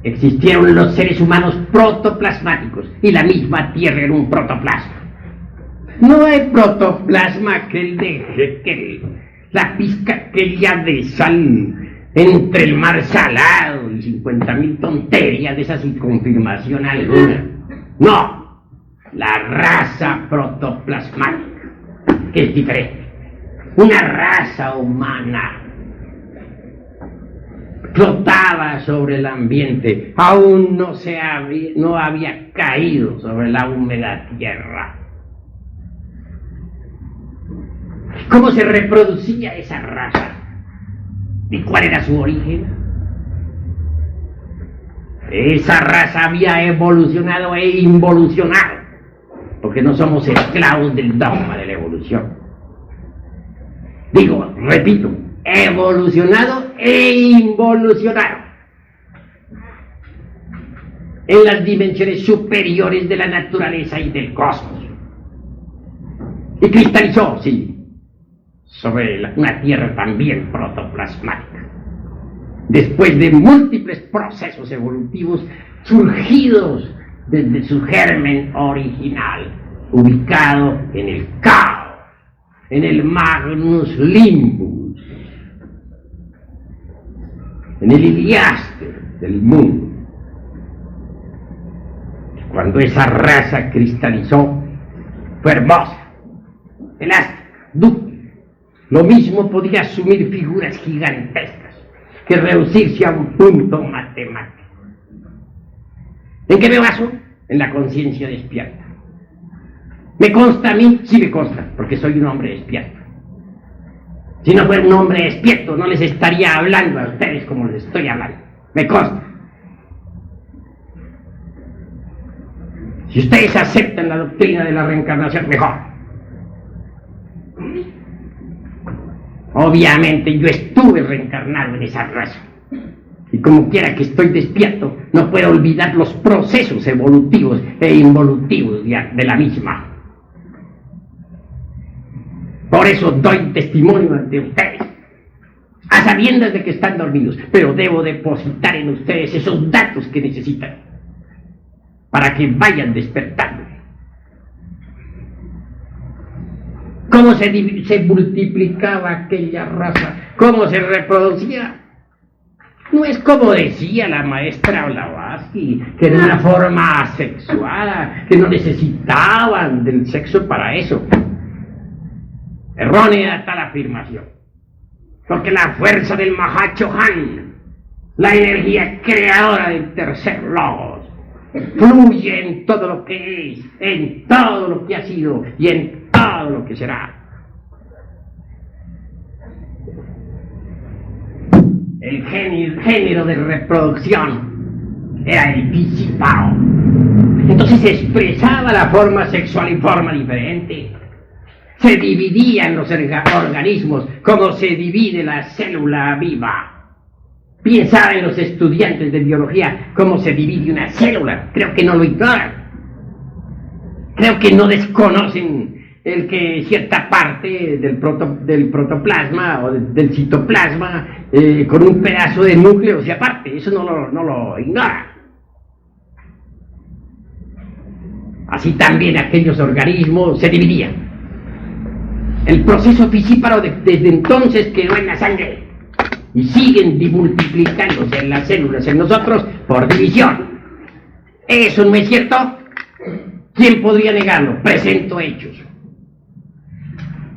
A: existieron los seres humanos protoplasmáticos y la misma Tierra era un protoplasma. No hay protoplasma aquel la pizca aquella de sal entre el mar salado y 50.000 tonterías de esa sin confirmación alguna. No, la raza protoplasmática, que es diferente. Una raza humana flotaba sobre el ambiente, aún no había caído sobre la húmeda tierra. ¿Cómo se reproducía esa raza? ¿Y cuál era su origen? Esa raza había evolucionado e involucionado, porque no somos esclavos del dogma de la evolución. Digo, repito, evolucionado e involucionado en las dimensiones superiores de la naturaleza y del cosmos. Y cristalizó, sí, sobre una tierra también protoplasmática, después de múltiples procesos evolutivos surgidos desde su germen original, ubicado en el caos, en el Magnus Limbus, en el Iliaster del mundo. Cuando esa raza cristalizó, fue hermosa, elástica, dúctil. Lo mismo podía asumir figuras gigantescas que reducirse a un punto matemático. ¿En qué me baso? En la conciencia despierta. ¿Me consta a mí? Sí me consta, porque soy un hombre despierto. Si no fuera un hombre despierto, no les estaría hablando a ustedes como les estoy hablando. Me consta. Si ustedes aceptan la doctrina de la reencarnación, mejor. Obviamente yo estuve reencarnado en esa raza. Y como quiera que estoy despierto, no puedo olvidar los procesos evolutivos e involutivos de la misma. Por eso doy testimonio ante ustedes, a sabiendas de que están dormidos, pero debo depositar en ustedes esos datos que necesitan para que vayan despertando. ¿Cómo se multiplicaba aquella raza? ¿Cómo se reproducía? No es como decía la maestra Blavatsky, que era una forma asexuada, que no necesitaban del sexo para eso. Errónea tal afirmación. Porque la fuerza del Mahachohan, la energía creadora del tercer logos, fluye en todo lo que es, en todo lo que ha sido y en todo lo que será. El género de reproducción era el disipado. Entonces se expresaba la forma sexual en forma diferente. Se dividían los organismos como se divide la célula viva. Bien saben los estudiantes de biología cómo se divide una célula. Creo que no lo ignoran. Creo que no desconocen el que cierta parte del protoplasma o del citoplasma con un pedazo de núcleo se aparte. Eso no lo ignora. Así también aquellos organismos se dividían. El proceso fisíparo desde entonces quedó en la sangre y siguen multiplicándose en las células, en nosotros, por división. ¿Eso no es cierto? ¿Quién podría negarlo? Presento hechos.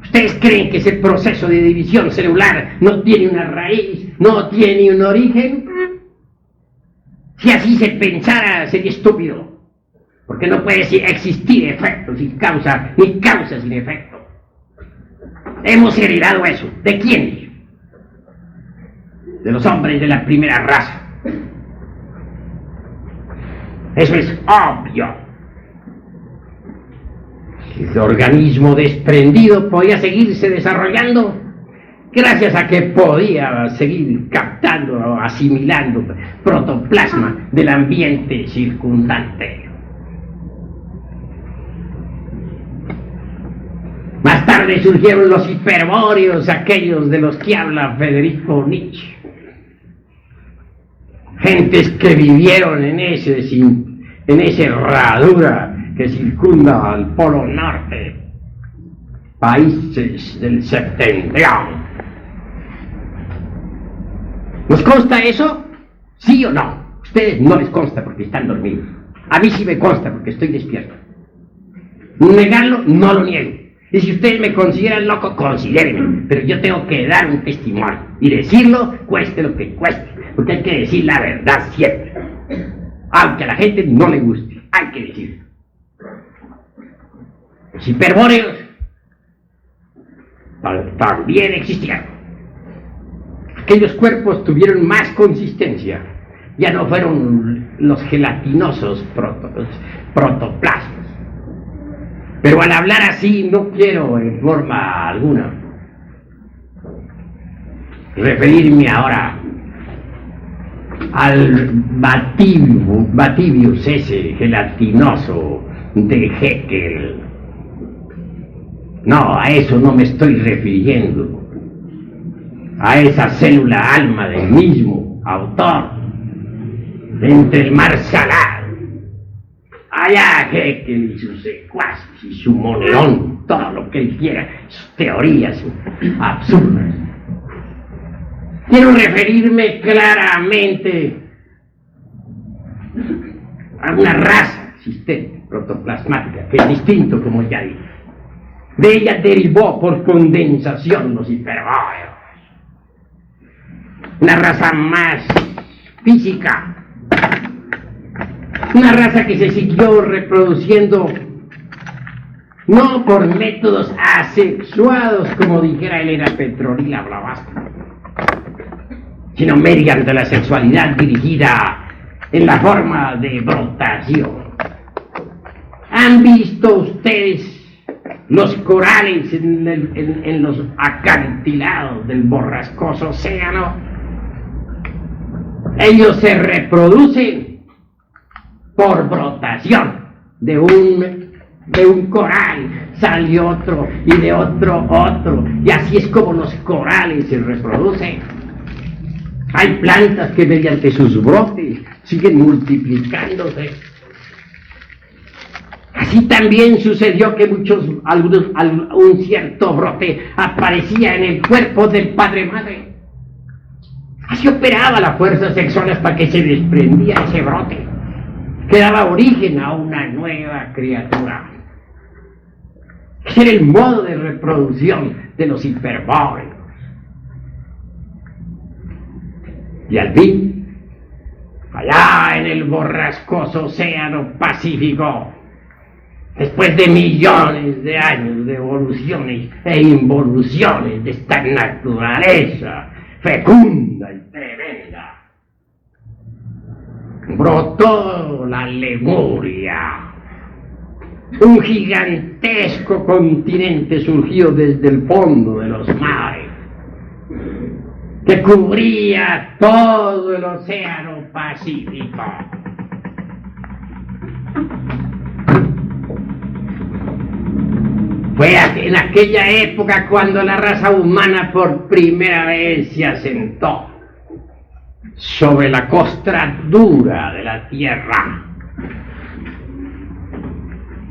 A: ¿Ustedes creen que ese proceso de división celular no tiene una raíz, no tiene un origen? Si así se pensara, sería estúpido, porque no puede existir efecto sin causa, ni causa sin efecto. Hemos heredado eso. ¿De quiénes? De los hombres de la primera raza. Eso es obvio. Ese organismo desprendido podía seguirse desarrollando gracias a que podía seguir captando o asimilando protoplasma del ambiente circundante. Más tarde surgieron los hiperbóreos, aquellos de los que habla Federico Nietzsche. Gentes que vivieron en esa herradura que circunda al Polo Norte. Países del septentrión. ¿Nos consta eso? ¿Sí o no? A ustedes no les consta porque están dormidos. A mí sí me consta porque estoy despierto. Negarlo, no lo niego. Y si ustedes me consideran loco, considérenme. Pero yo tengo que dar un testimonio. Y decirlo, cueste lo que cueste. Porque hay que decir la verdad siempre. Aunque a la gente no le guste, hay que decirlo. Los hiperbóreos también existieron. Aquellos cuerpos tuvieron más consistencia. Ya no fueron los gelatinosos protoplasmas. Pero al hablar así no quiero en forma alguna referirme ahora al Bativius ese gelatinoso de Haeckel. No, a eso no me estoy refiriendo. A esa célula alma del mismo autor, entre el mar salado. Allá Haeckel y sus secuaces y su monedón, todo lo que él quiera, sus teorías absurdas. Quiero referirme claramente a una raza existente, protoplasmática, que es distinto, como ya dije. De ella derivó por condensación los hiperbóreos. Una raza más física. Una raza que se siguió reproduciendo no por métodos asexuados, como dijera Elena Petronila Blavatsky, sino mediante la sexualidad dirigida en la forma de brotación. ¿Han visto ustedes los corales en los acantilados del borrascoso océano? Ellos se reproducen por brotación. De un coral sale otro, y de otro, y así es como los corales se reproducen. Hay plantas que mediante sus brotes siguen multiplicándose. Así también sucedió que un cierto brote aparecía en el cuerpo del padre-madre. Así operaba la fuerza sexual hasta que se desprendía ese brote, que daba origen a una nueva criatura. Ese era el modo de reproducción de los hiperbóreos. Y al fin, allá en el borrascoso océano Pacífico, después de millones de años de evoluciones e involuciones de esta naturaleza fecunda y tremenda, brotó la Lemuria. Un gigantesco continente surgió desde el fondo de los mares, que cubría todo el océano Pacífico. Fue en aquella época cuando la raza humana por primera vez se asentó sobre la costra dura de la Tierra.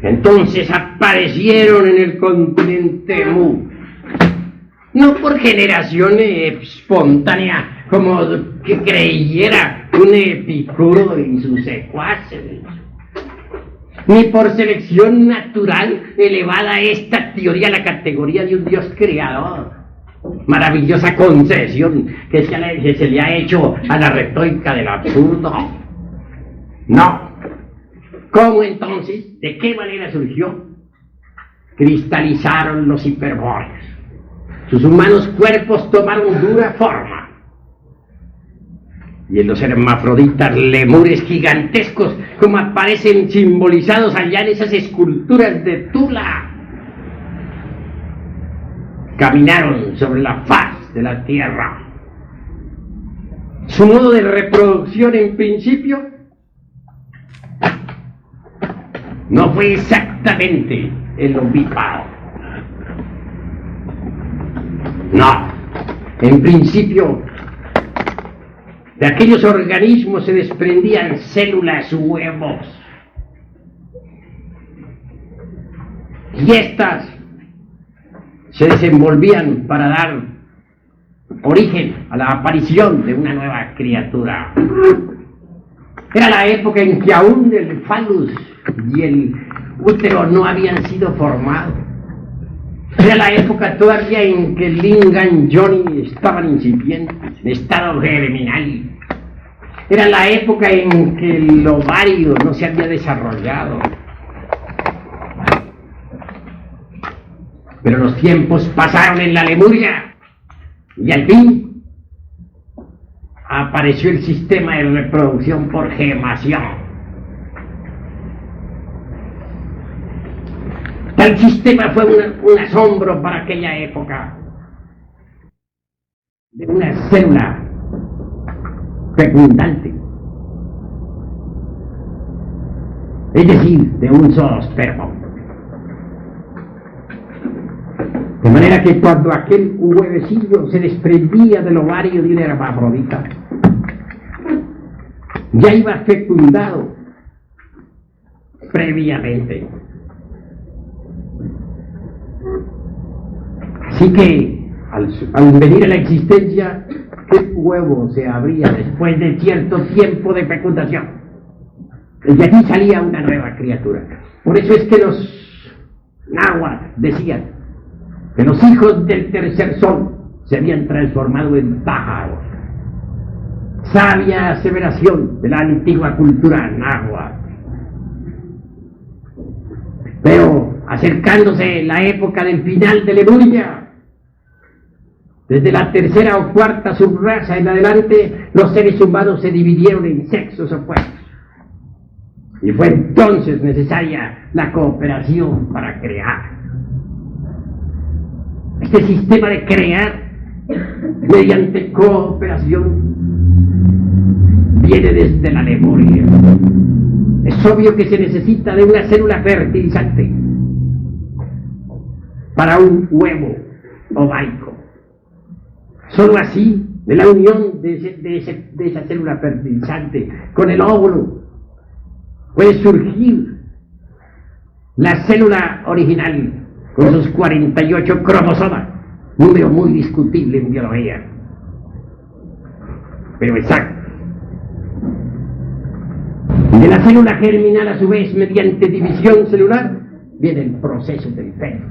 A: Entonces aparecieron en el continente Mu, no por generación espontánea, como que creyera un Epicuro y sus secuaces, ni por selección natural elevada esta teoría a la categoría de un Dios creador. Maravillosa concesión que se le ha hecho a la retórica del absurdo. No. ¿Cómo entonces? ¿De qué manera surgió? Cristalizaron los hiperbóreos. Sus humanos cuerpos tomaron dura forma. Y en los hermafroditas lemures gigantescos, como aparecen simbolizados allá en esas esculturas de Tula, caminaron sobre la faz de la Tierra. Su modo de reproducción en principio no fue exactamente el ovíparo. No, en principio de aquellos organismos se desprendían células huevos. Y estas se desenvolvían para dar origen a la aparición de una nueva criatura. Era la época en que aún el falus y el útero no habían sido formados. Era la época todavía en que el lingam Johnny estaban incipientes, en estado germinal. Era la época en que el ovario no se había desarrollado. Pero los tiempos pasaron en la Lemuria y al fin apareció el sistema de reproducción por gemación. Tal sistema fue un asombro para aquella época. De una célula fecundante, es decir, de un zoospermo. De manera que cuando aquel huevecillo se desprendía del ovario de una hermafrodita, ya iba fecundado previamente. Así que al venir a la existencia, el huevo se abría después de cierto tiempo de fecundación. Y de allí salía una nueva criatura. Por eso es que los náhuatl decían que los hijos del tercer sol se habían transformado en pájaros. Sabia aseveración de la antigua cultura náhuatl. Pero acercándose la época del final de Lemuria, desde la tercera o cuarta subraza en adelante, los seres humanos se dividieron en sexos opuestos. Y fue entonces necesaria la cooperación para crear. Este sistema de crear mediante cooperación viene desde la Lemuria. Es obvio que se necesita de una célula fertilizante para un huevo ovárico. Solo así, de la unión de esa célula fertilizante con el óvulo, puede surgir la célula original con sus 48 cromosomas, número muy discutible en biología, pero exacto. De la célula germinal, a su vez, mediante división celular, viene el proceso del feto,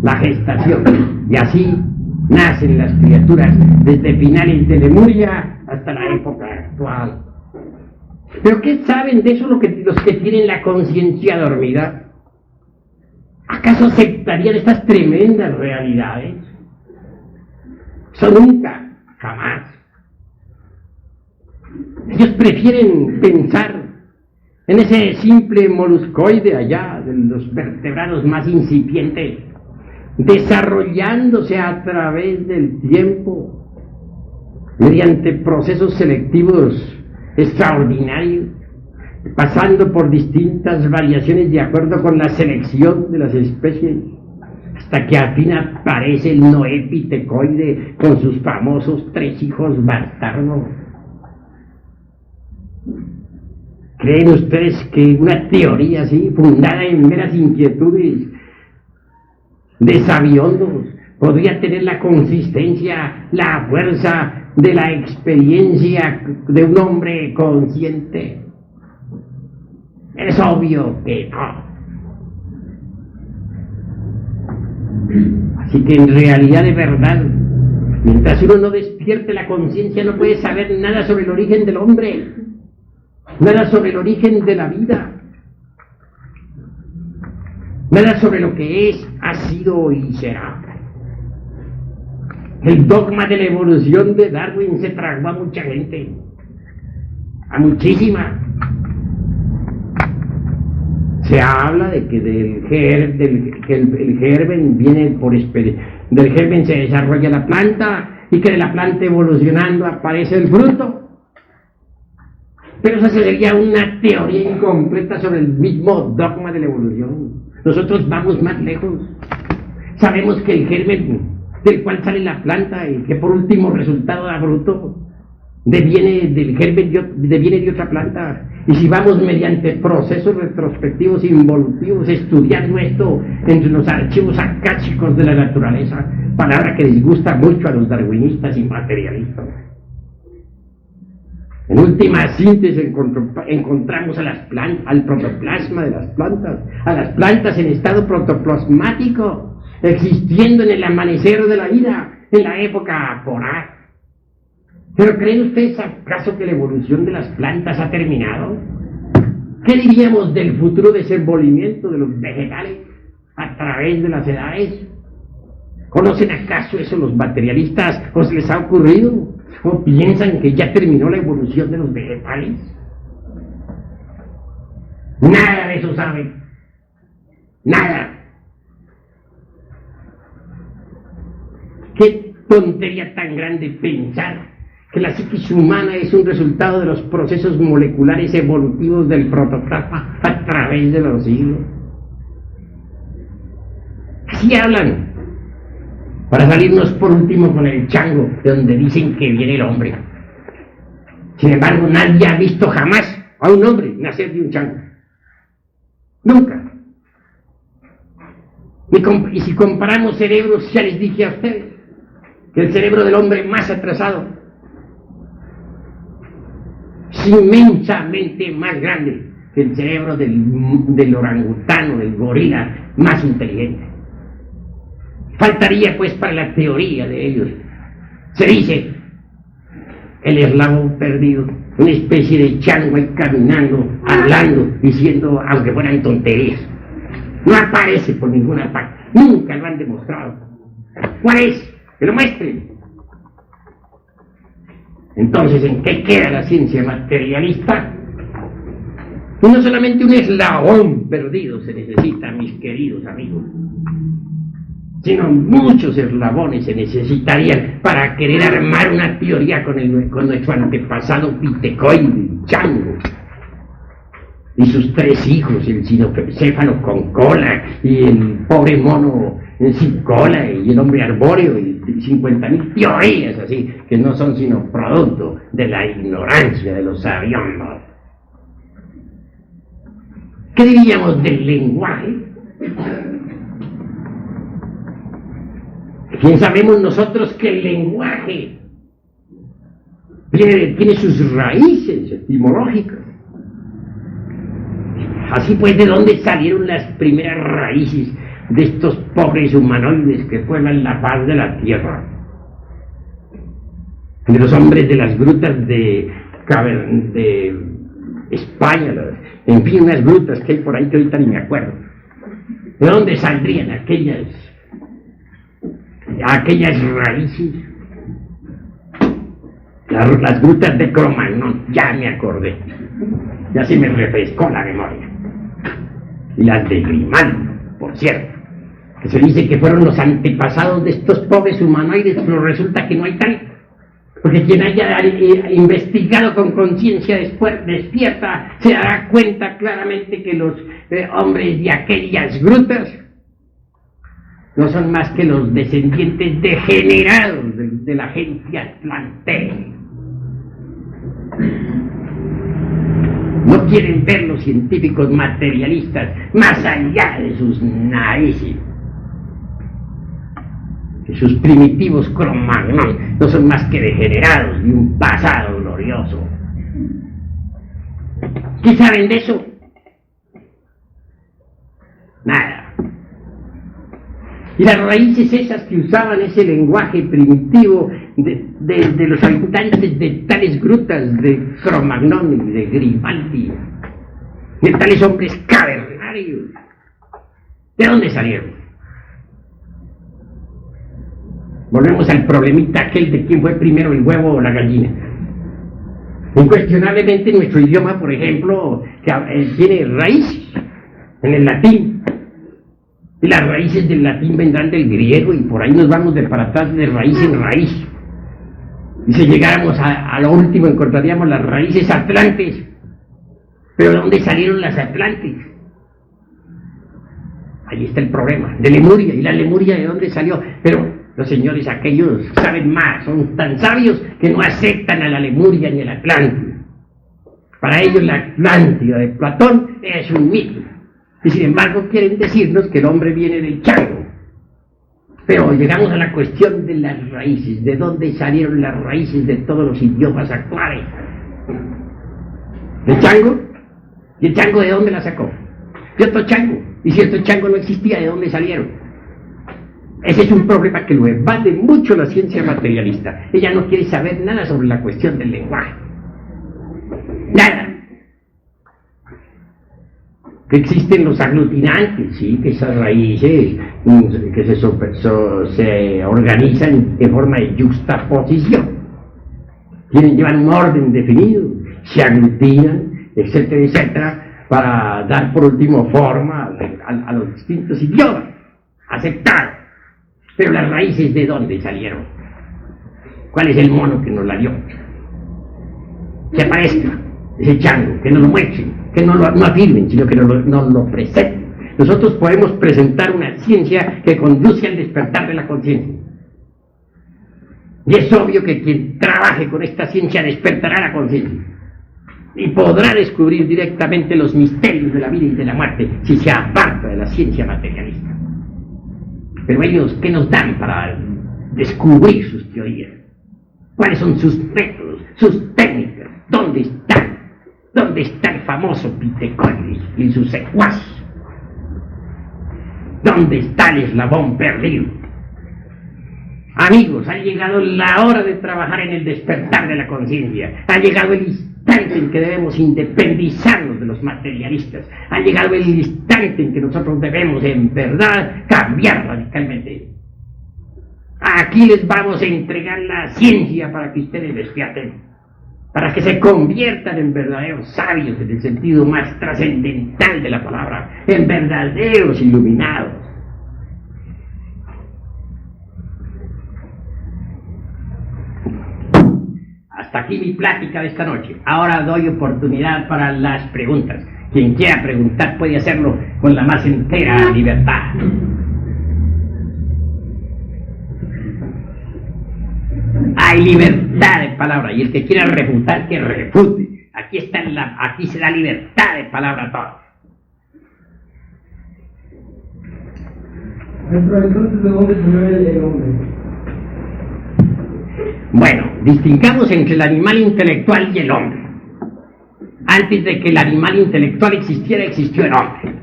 A: la gestación, y así nacen las criaturas desde finales de Lemuria hasta la época actual. ¿Pero qué saben de eso los que tienen la conciencia dormida? ¿Acaso aceptarían estas tremendas realidades? Eso nunca, jamás. Ellos prefieren pensar en ese simple moluscoide allá, de los vertebrados más incipientes, desarrollándose a través del tiempo, mediante procesos selectivos extraordinarios, pasando por distintas variaciones de acuerdo con la selección de las especies, hasta que al fin aparece el noepitecoide con sus famosos 3 hijos bastardos. ¿Creen ustedes que una teoría así, fundada en meras inquietudes de sabiondos, podría tener la consistencia, la fuerza de la experiencia de un hombre consciente? Es obvio que no. Así que en realidad, de verdad, mientras uno no despierte la conciencia, no puede saber nada sobre el origen del hombre, nada sobre el origen de la vida, nada sobre lo que es, ha sido y será. El dogma de la evolución de Darwin se tragó a mucha gente, a muchísima. Se habla de que el germen viene del germen se desarrolla la planta y que de la planta evolucionando aparece el fruto. Pero esa sería una teoría incompleta sobre el mismo dogma de la evolución. Nosotros vamos más lejos. Sabemos que el germen del cual sale la planta y que por último resultado da fruto deviene del germen, deviene de otra planta. Y si vamos mediante procesos retrospectivos involutivos estudiando esto entre los archivos akáshicos de la naturaleza, palabra que disgusta mucho a los darwinistas y materialistas. En última síntesis encontramos al protoplasma de las plantas, a las plantas en estado protoplasmático, existiendo en el amanecer de la vida, en la época polar. ¿Pero creen ustedes acaso que la evolución de las plantas ha terminado? ¿Qué diríamos del futuro desenvolvimiento de los vegetales a través de las edades? ¿Conocen acaso eso los materialistas? ¿O se les ha ocurrido? ¿O piensan que ya terminó la evolución de los vegetales? Nada de eso saben. Nada. Qué tontería tan grande pensar que la psiquis humana es un resultado de los procesos moleculares evolutivos del protoplasma a través de los siglos. Así hablan, para salirnos por último con el chango, de donde dicen que viene el hombre. Sin embargo, nadie ha visto jamás a un hombre nacer de un chango. Nunca. Y si comparamos cerebros, ya les dije a ustedes que el cerebro del hombre más atrasado es inmensamente más grande que el cerebro del orangutano, del gorila más inteligente. Faltaría pues para la teoría de ellos. Se dice el eslabón perdido, una especie de chango ahí caminando, hablando, diciendo, aunque fueran tonterías. No aparece por ninguna parte, nunca lo han demostrado. ¿Cuál es? Que lo muestren. Entonces, ¿en qué queda la ciencia materialista? Y no solamente un eslabón perdido se necesita, mis queridos amigos, sino muchos eslabones se necesitarían para querer armar una teoría con nuestro antepasado pitecoide, chango, y sus 3 hijos, el cinocéfalo con cola, y el pobre mono sin cola, y el hombre arbóreo, y 50.000 teorías así, que no son sino producto de la ignorancia de los sabiondos. ¿Qué diríamos del lenguaje? ¿Quién sabemos nosotros que el lenguaje tiene sus raíces etimológicas? Así pues, ¿de dónde salieron las primeras raíces de estos pobres humanoides que pueblan la faz de la tierra? De los hombres de las grutas de España, en fin, unas grutas que hay por ahí que ahorita ni me acuerdo. ¿De dónde saldrían aquellas raíces? Las grutas de Cromagnon, ya me acordé, ya se me refrescó la memoria. Y las de Grimaldi, por cierto, que se dice que fueron los antepasados de estos pobres humanoides, pero resulta que no hay tal, porque quien haya investigado con conciencia despierta se dará cuenta claramente que los hombres de aquellas grutas no son más que los descendientes degenerados de la agencia Atlantel. No quieren ver los científicos materialistas más allá de sus narices. Sus primitivos Cromagnon no son más que degenerados de un pasado glorioso. ¿Qué saben de eso? Nada. Y las raíces esas que usaban ese lenguaje primitivo de los habitantes de tales grutas de Cromagnon y de Grimaldi, de tales hombres cavernarios, ¿de dónde salieron? Volvemos al problemita aquel de quién fue primero, el huevo o la gallina. Incuestionablemente nuestro idioma, por ejemplo, que tiene raíces en el latín. Y las raíces del latín vendrán del griego y por ahí nos vamos de para atrás de raíz en raíz. Y si llegáramos a lo último encontraríamos las raíces atlantes. Pero ¿de dónde salieron las atlantes? Ahí está el problema, de Lemuria. ¿Y la Lemuria de dónde salió? Pero los señores aquellos saben más, son tan sabios que no aceptan a la Lemuria ni a la Atlántida. Para ellos la Atlántida de Platón es un mito. Y sin embargo quieren decirnos que el hombre viene del chango. Pero llegamos a la cuestión de las raíces, de dónde salieron las raíces de todos los idiomas actuales. ¿El chango? ¿Y el chango de dónde la sacó? ¿Y otro chango? Y si otro chango no existía, ¿de dónde salieron? Ese es un problema que lo evade mucho la ciencia materialista. Ella no quiere saber nada sobre la cuestión del lenguaje. Nada. Que existen los aglutinantes, sí, que esas raíces que se organizan en forma de juxtaposición. Llevan un orden definido, se aglutinan, etcétera, etcétera, para dar por último forma a los distintos idiomas, aceptar. Pero las raíces, ¿de dónde salieron? ¿Cuál es el mono que nos la dio? Que aparezca ese chango, que nos lo muestren, que no afirmen, sino que nos lo presenten. Nosotros podemos presentar una ciencia que conduce al despertar de la conciencia. Y es obvio que quien trabaje con esta ciencia despertará la conciencia. Y podrá descubrir directamente los misterios de la vida y de la muerte si se aparta de la ciencia materialista. Pero ellos, ¿qué nos dan para descubrir sus teorías? ¿Cuáles son sus métodos, sus técnicas? ¿Dónde están? ¿Dónde está el famoso Pitecóides y sus secuaces? ¿Dónde está el eslabón perdido? Amigos, ha llegado la hora de trabajar en el despertar de la conciencia. Ha llegado el instante en que debemos independizarnos de los materialistas. Ha llegado el instante en que nosotros debemos, en verdad, cambiar radicalmente. Aquí les vamos a entregar la ciencia para que ustedes despierten, para que se conviertan en verdaderos sabios en el sentido más trascendental de la palabra, en verdaderos iluminados. Hasta aquí mi plática de esta noche. Ahora doy oportunidad para las preguntas. Quien quiera preguntar puede hacerlo con la más entera libertad. Hay libertad de palabra, y el que quiera refutar, que refute. Aquí se da libertad de palabra a todos.
B: Entonces, ¿de dónde salió el hombre?
A: Bueno, distingamos entre el animal intelectual y el hombre. Antes de que el animal intelectual existiera, existió el hombre.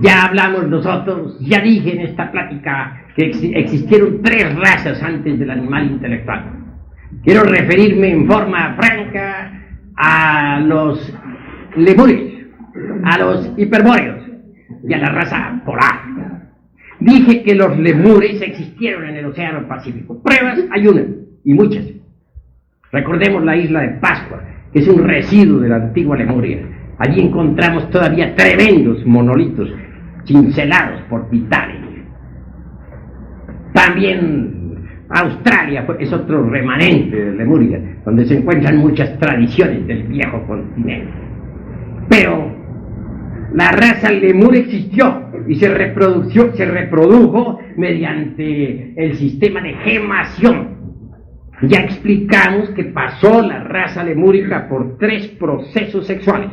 A: Ya hablamos nosotros, ya dije en esta plática que existieron 3 razas antes del animal intelectual. Quiero referirme en forma franca a los lemures, a los hiperbóreos y a la raza polar. Dije que los lemures existieron en el Océano Pacífico. Pruebas hay una, y muchas. Recordemos la isla de Pascua, que es un residuo de la antigua Lemuria. Allí encontramos todavía tremendos monolitos cincelados por titanes. También Australia es otro remanente de Lemuria, donde se encuentran muchas tradiciones del viejo continente. Pero la raza lemur existió y se reprodujo mediante el sistema de gemación. Ya explicamos que pasó la raza lemúrica por 3 procesos sexuales.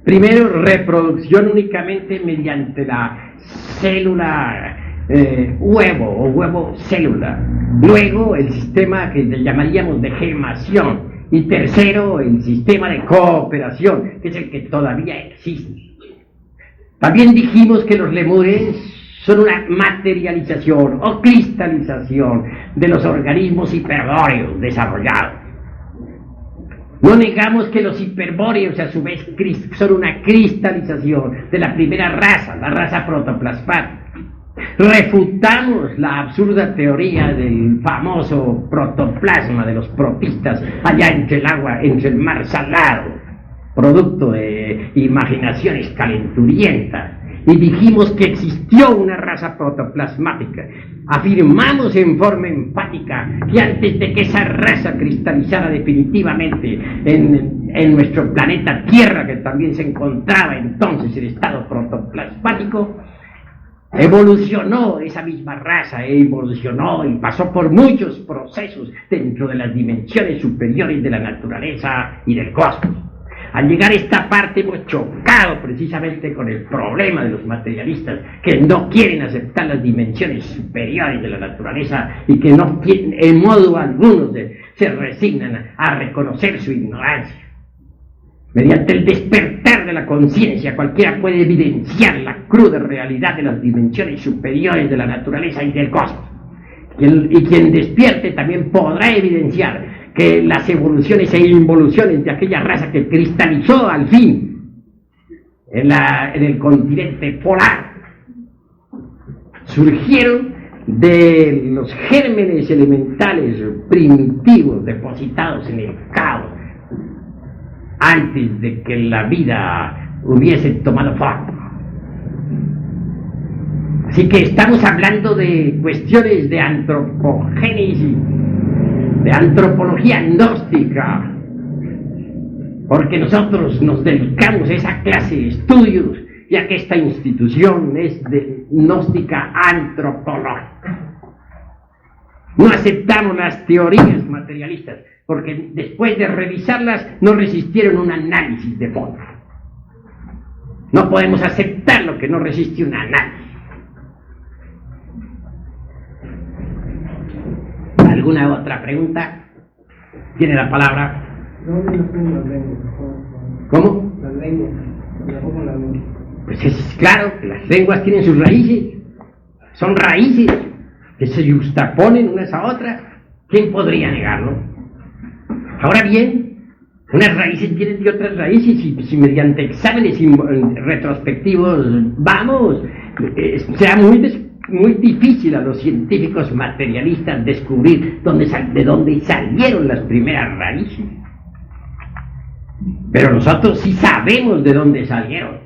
A: Primero, reproducción únicamente mediante la célula huevo o huevo célula. Luego, el sistema que le llamaríamos de gemación. Y tercero, el sistema de cooperación, que es el que todavía existe. También dijimos que los lemures son una materialización o cristalización de los organismos hiperbóreos desarrollados. No negamos que los hiperbóreos a su vez son una cristalización de la primera raza, la raza protoplasmática. Refutamos la absurda teoría del famoso protoplasma de los protistas allá entre el mar salado. producto de imaginaciones calenturientas, y dijimos que existió una raza protoplasmática. Afirmamos en forma enfática que antes de que esa raza cristalizara definitivamente en nuestro planeta Tierra, que también se encontraba entonces en estado protoplasmático, evolucionó esa misma raza, evolucionó y pasó por muchos procesos dentro de las dimensiones superiores de la naturaleza y del cosmos. Al llegar a esta parte hemos chocado precisamente con el problema de los materialistas que no quieren aceptar las dimensiones superiores de la naturaleza y que no quieren, en modo alguno se resignan a reconocer su ignorancia. Mediante el despertar de la conciencia, cualquiera puede evidenciar la cruda realidad de las dimensiones superiores de la naturaleza y del cosmos. Y quien despierte también podrá evidenciar que las evoluciones e involuciones de aquella raza que cristalizó al fin en el continente polar surgieron de los gérmenes elementales primitivos depositados en el caos antes de que la vida hubiese tomado forma. Así que estamos hablando de cuestiones de antropogénesis, de antropología gnóstica, porque nosotros nos dedicamos a esa clase de estudios, ya que esta institución es de gnóstica antropológica. No aceptamos las teorías materialistas, porque después de revisarlas no resistieron un análisis de fondo. No podemos aceptar lo que no resiste un análisis. ¿Alguna otra pregunta? ¿Tiene la palabra?
B: ¿Dónde nacen las lenguas?
A: ¿Cómo?
B: Las lenguas. ¿Cómo las lenguas?
A: Pues es claro que las lenguas tienen sus raíces. Son raíces que se justaponen unas a otras. ¿Quién podría negarlo? Ahora bien, unas raíces vienen de otras raíces y si mediante exámenes retrospectivos vamos, sea muy difícil a los científicos materialistas descubrir de dónde salieron las primeras raíces. Pero nosotros sí sabemos de dónde salieron.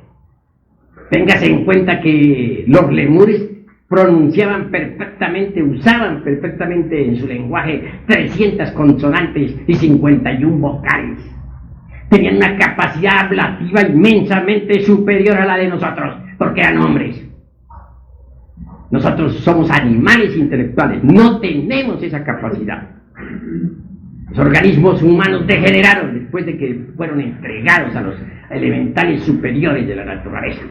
A: Téngase en cuenta que los lemures pronunciaban perfectamente, usaban perfectamente en su lenguaje 300 consonantes y 51 vocales. Tenían una capacidad ablativa inmensamente superior a la de nosotros, porque eran hombres. Nosotros somos animales intelectuales, no tenemos esa capacidad. Los organismos humanos degeneraron después de que fueron entregados a los elementales superiores de la naturaleza.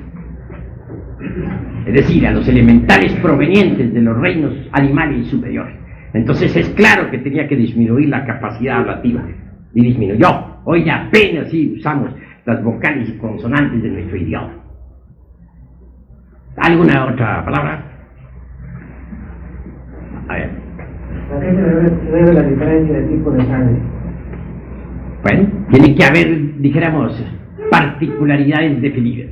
A: Es decir, a los elementales provenientes de los reinos animales superiores. Entonces es claro que tenía que disminuir la capacidad ablativa. Y disminuyó. Hoy apenas sí usamos las vocales y consonantes de nuestro idioma. ¿Alguna otra palabra? A ver.
B: ¿A qué se debe la diferencia de tipo de sangre?
A: Bueno, tiene que haber, dijéramos, particularidades definidas.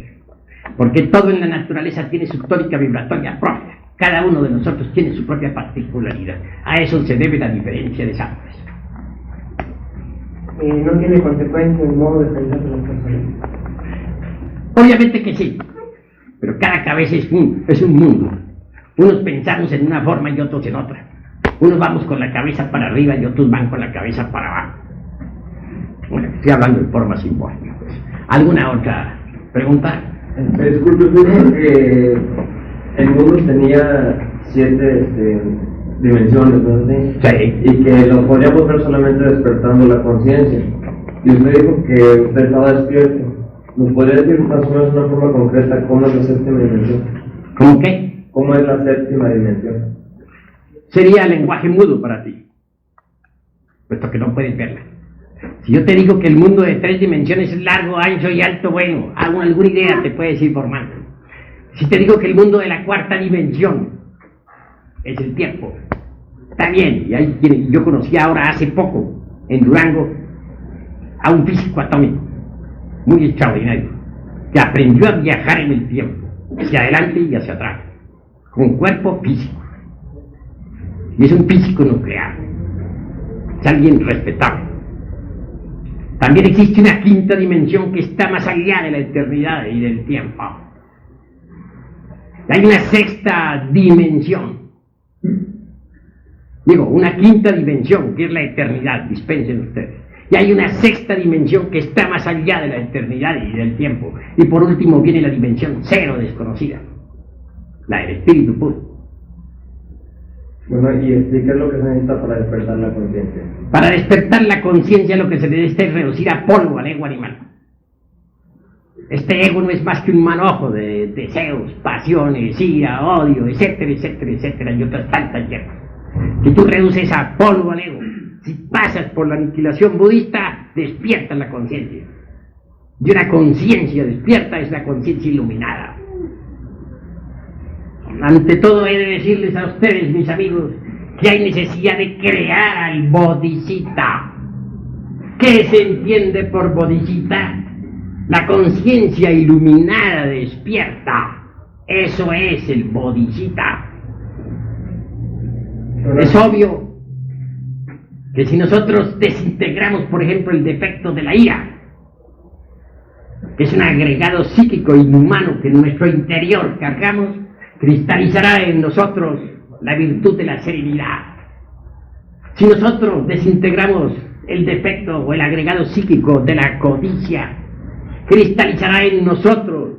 A: Porque todo en la naturaleza tiene su tónica vibratoria propia. Cada uno de nosotros tiene su propia particularidad. A eso se debe la diferencia de sangres.
B: ¿Y no tiene consecuencia el modo de pensar de las personas?
A: Obviamente que sí. Pero cada cabeza es un mundo. Unos pensamos en una forma y otros en otra. Unos vamos con la cabeza para arriba y otros van con la cabeza para abajo. Bueno, estoy hablando de forma simbólica. ¿Alguna otra pregunta?
C: Disculpe, dijo que el mundo tenía 7 dimensiones, ¿no es así?
A: Sí.
C: Y que lo podíamos ver solamente despertando la conciencia. Y usted dijo que usted estaba despierto. ¿Nos podría decir más o menos una forma concreta cómo es la séptima dimensión?
A: ¿Cómo qué?
C: ¿Cómo es la séptima dimensión?
A: Sería lenguaje mudo para ti, puesto que no puedes verla. Si yo te digo que el mundo de 3 dimensiones es largo, ancho y alto, bueno, alguna idea te puedes ir formando. Si te digo que el mundo de la 4ª dimensión es el tiempo, está bien. Y hay quienes, yo conocí ahora hace poco en Durango a un físico atómico muy extraordinario que aprendió a viajar en el tiempo, hacia adelante y hacia atrás, con cuerpo físico. Y es un físico nuclear, es alguien respetable. También existe una quinta dimensión que está más allá de la eternidad y del tiempo. Hay una sexta dimensión. Digo, una quinta dimensión, que es la eternidad, dispensen ustedes. Y hay una sexta dimensión que está más allá de la eternidad y del tiempo. Y por último viene la dimensión cero desconocida, la del espíritu puro.
C: Bueno, y explicar lo que se necesita para despertar la conciencia.
A: Para despertar la conciencia lo que se necesita es reducir a polvo al ego animal. Este ego no es más que un manojo de deseos, pasiones, ira, odio, etcétera, etcétera, etcétera, y otras tantas hierbas. Si tú reduces a polvo al ego, si pasas por la aniquilación budista, despiertas la conciencia. Y una conciencia despierta es la conciencia iluminada. Ante todo he de decirles a ustedes, mis amigos, que hay necesidad de crear al Bodhisattva. ¿Qué se entiende por Bodhisattva? La conciencia iluminada despierta. Eso es el Bodhisattva. Es obvio que si nosotros desintegramos, por ejemplo, el defecto de la ira, que es un agregado psíquico inhumano que en nuestro interior cargamos, cristalizará en nosotros la virtud de la serenidad. Si nosotros desintegramos el defecto o el agregado psíquico de la codicia, cristalizará en nosotros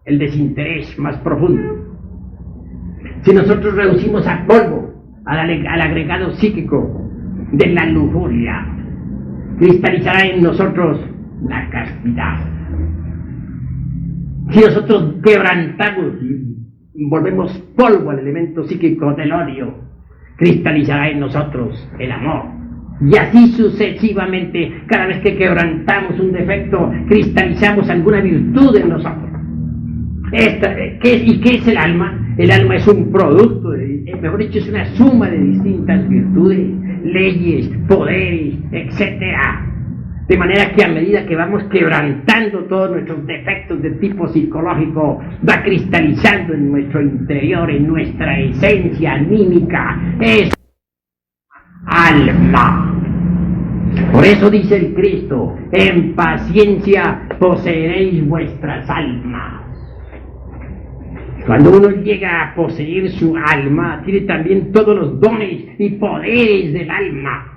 A: el desinterés más profundo. Si nosotros reducimos a polvo al agregado psíquico de la lujuria, cristalizará en nosotros la castidad. Si nosotros quebrantamos y volvemos polvo al elemento psíquico del odio, cristalizará en nosotros el amor. Y así sucesivamente, cada vez que quebrantamos un defecto, cristalizamos alguna virtud en nosotros. ¿Y qué es el alma? El alma es un producto, mejor dicho, es una suma de distintas virtudes, leyes, poderes, etcétera. De manera que a medida que vamos quebrantando todos nuestros defectos de tipo psicológico, va cristalizando en nuestro interior, en nuestra esencia anímica, es alma. Por eso dice el Cristo, en paciencia poseeréis vuestras almas. Cuando uno llega a poseer su alma, tiene también todos los dones y poderes del alma.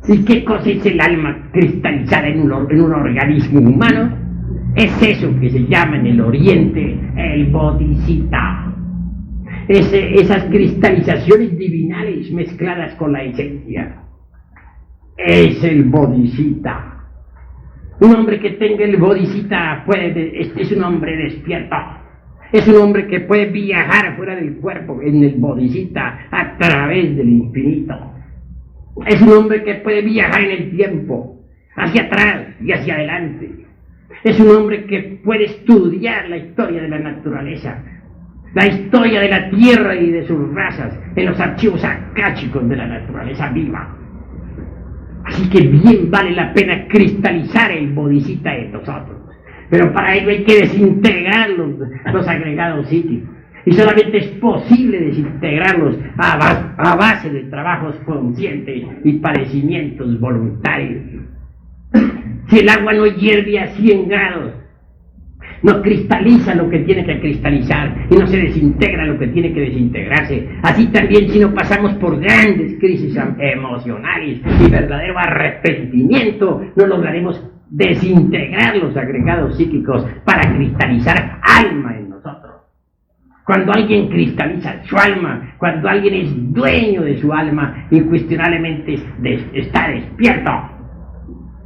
A: ¿Y qué cosa es el alma cristalizada en un organismo humano? Es eso que se llama en el Oriente el Bodhisattva. Esas cristalizaciones divinales mezcladas con la esencia. Es el Bodhisattva. Un hombre que tenga el Bodhisattva es un hombre despierto. Es un hombre que puede viajar fuera del cuerpo en el Bodhisattva a través del infinito. Es un hombre que puede viajar en el tiempo, hacia atrás y hacia adelante. Es un hombre que puede estudiar la historia de la naturaleza, la historia de la tierra y de sus razas, en los archivos akáshicos de la naturaleza viva. Así que bien vale la pena cristalizar el Bodhisattva en nosotros. Pero para ello hay que desintegrar los agregados psíquicos. Y solamente es posible desintegrarlos a base de trabajos conscientes y padecimientos voluntarios. Si el agua no hierve a 100 grados, no cristaliza lo que tiene que cristalizar y no se desintegra lo que tiene que desintegrarse. Así también si no pasamos por grandes crisis emocionales y verdadero arrepentimiento, no lograremos desintegrar los agregados psíquicos para cristalizar alma en nosotros. Cuando alguien cristaliza su alma, cuando alguien es dueño de su alma, incuestionablemente está despierto.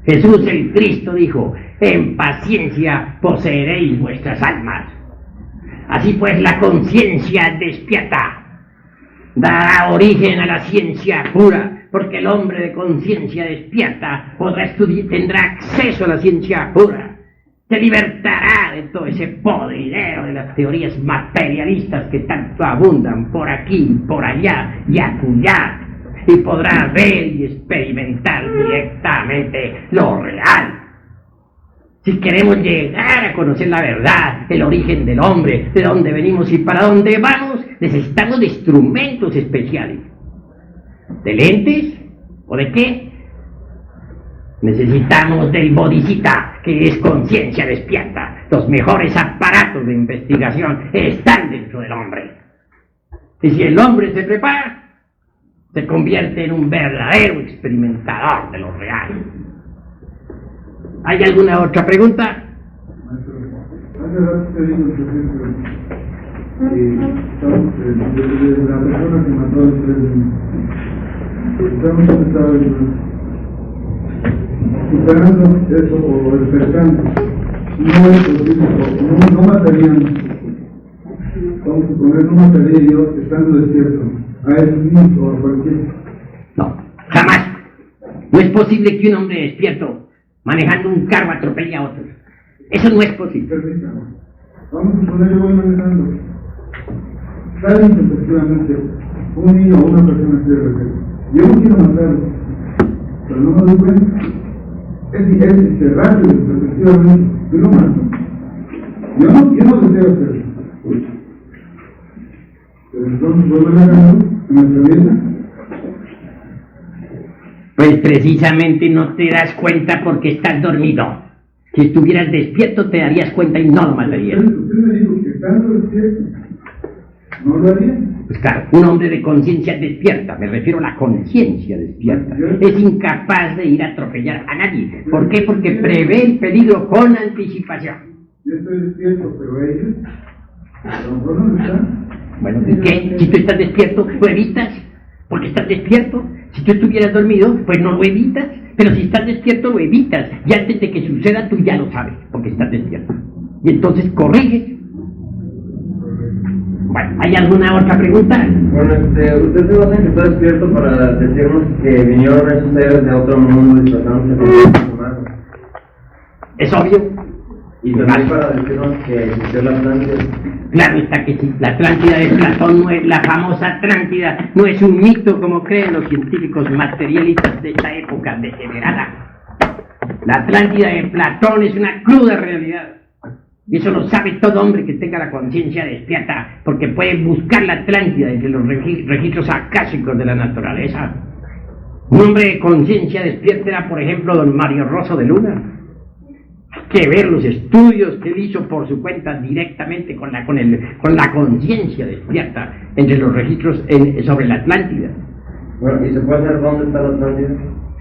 A: Jesús el Cristo dijo, en paciencia poseeréis vuestras almas. Así pues la conciencia despierta dará origen a la ciencia pura, porque el hombre de conciencia despierta tendrá acceso a la ciencia pura. Se libertará de todo ese podridero de las teorías materialistas que tanto abundan por aquí, por allá y acullá, y podrá ver y experimentar directamente lo real. Si queremos llegar a conocer la verdad, el origen del hombre, de dónde venimos y para dónde vamos, necesitamos de instrumentos especiales. ¿De lentes? ¿O de qué? Necesitamos del Bodhisattva, que es conciencia despierta. Los mejores aparatos de investigación están dentro del hombre. Y si el hombre se prepara, se convierte en un verdadero experimentador de lo real. ¿Hay alguna otra pregunta?
D: Hace rato te digo, por ejemplo, la persona que mató al presidente, estamos superando eso o despertando. No es posible, no matarían, vamos a suponer, no mataría yo estando despierto a esos niños o a cualquier.
A: No, jamás. No es posible que un hombre despierto manejando un carro atropelle a otro. Eso no es posible.
D: Permítame. Vamos a suponer, yo voy manejando. Saben que efectivamente un niño o una persona se debe. Yo no quiero matarlo, pero no me doy cuenta. Es rápido, efectivamente. Yo lo mato. Yo no deseo hacerlo. Pero entonces voy manejando en nuestra vida.
A: Pues precisamente no te das cuenta porque estás dormido. Si estuvieras despierto te darías cuenta y no lo matarías.
D: Usted me dijo que estando despierto, ¿no lo haría?
A: Pues claro, un hombre de conciencia despierta, me refiero a la conciencia despierta, es incapaz de ir a atropellar a nadie. ¿Por qué? Porque prevé el peligro con anticipación.
D: Yo estoy despierto, pero ellos, a lo mejor no están.
A: Bueno, ¿y qué? Si tú estás despierto, lo evitas, porque estás despierto. Si tú estuvieras dormido, pues no lo evitas, pero si estás despierto lo evitas, y antes de que suceda tú ya lo sabes, porque estás despierto. Y entonces corriges. Bueno, ¿hay alguna otra pregunta?
C: Bueno, usted se basa en que está despierto para decirnos que vinieron esos seres de otro mundo disfrazándose como seres humanos.
A: Es obvio.
C: Y también para decirnos que existió la Atlántida.
A: Claro está que sí, la Atlántida de Platón no es la famosa Atlántida, no es un mito como creen los científicos materialistas de esta época degenerada. La Atlántida de Platón es una cruda realidad. Y eso lo sabe todo hombre que tenga la conciencia despierta, porque puede buscar la Atlántida entre los registros acásicos de la naturaleza. Un hombre de conciencia despierta era, por ejemplo, don Mario Rosso de Luna. Hay que ver los estudios que él hizo por su cuenta directamente con la conciencia despierta entre los registros sobre la Atlántida.
C: Bueno, ¿y se puede saber dónde está la Atlántida?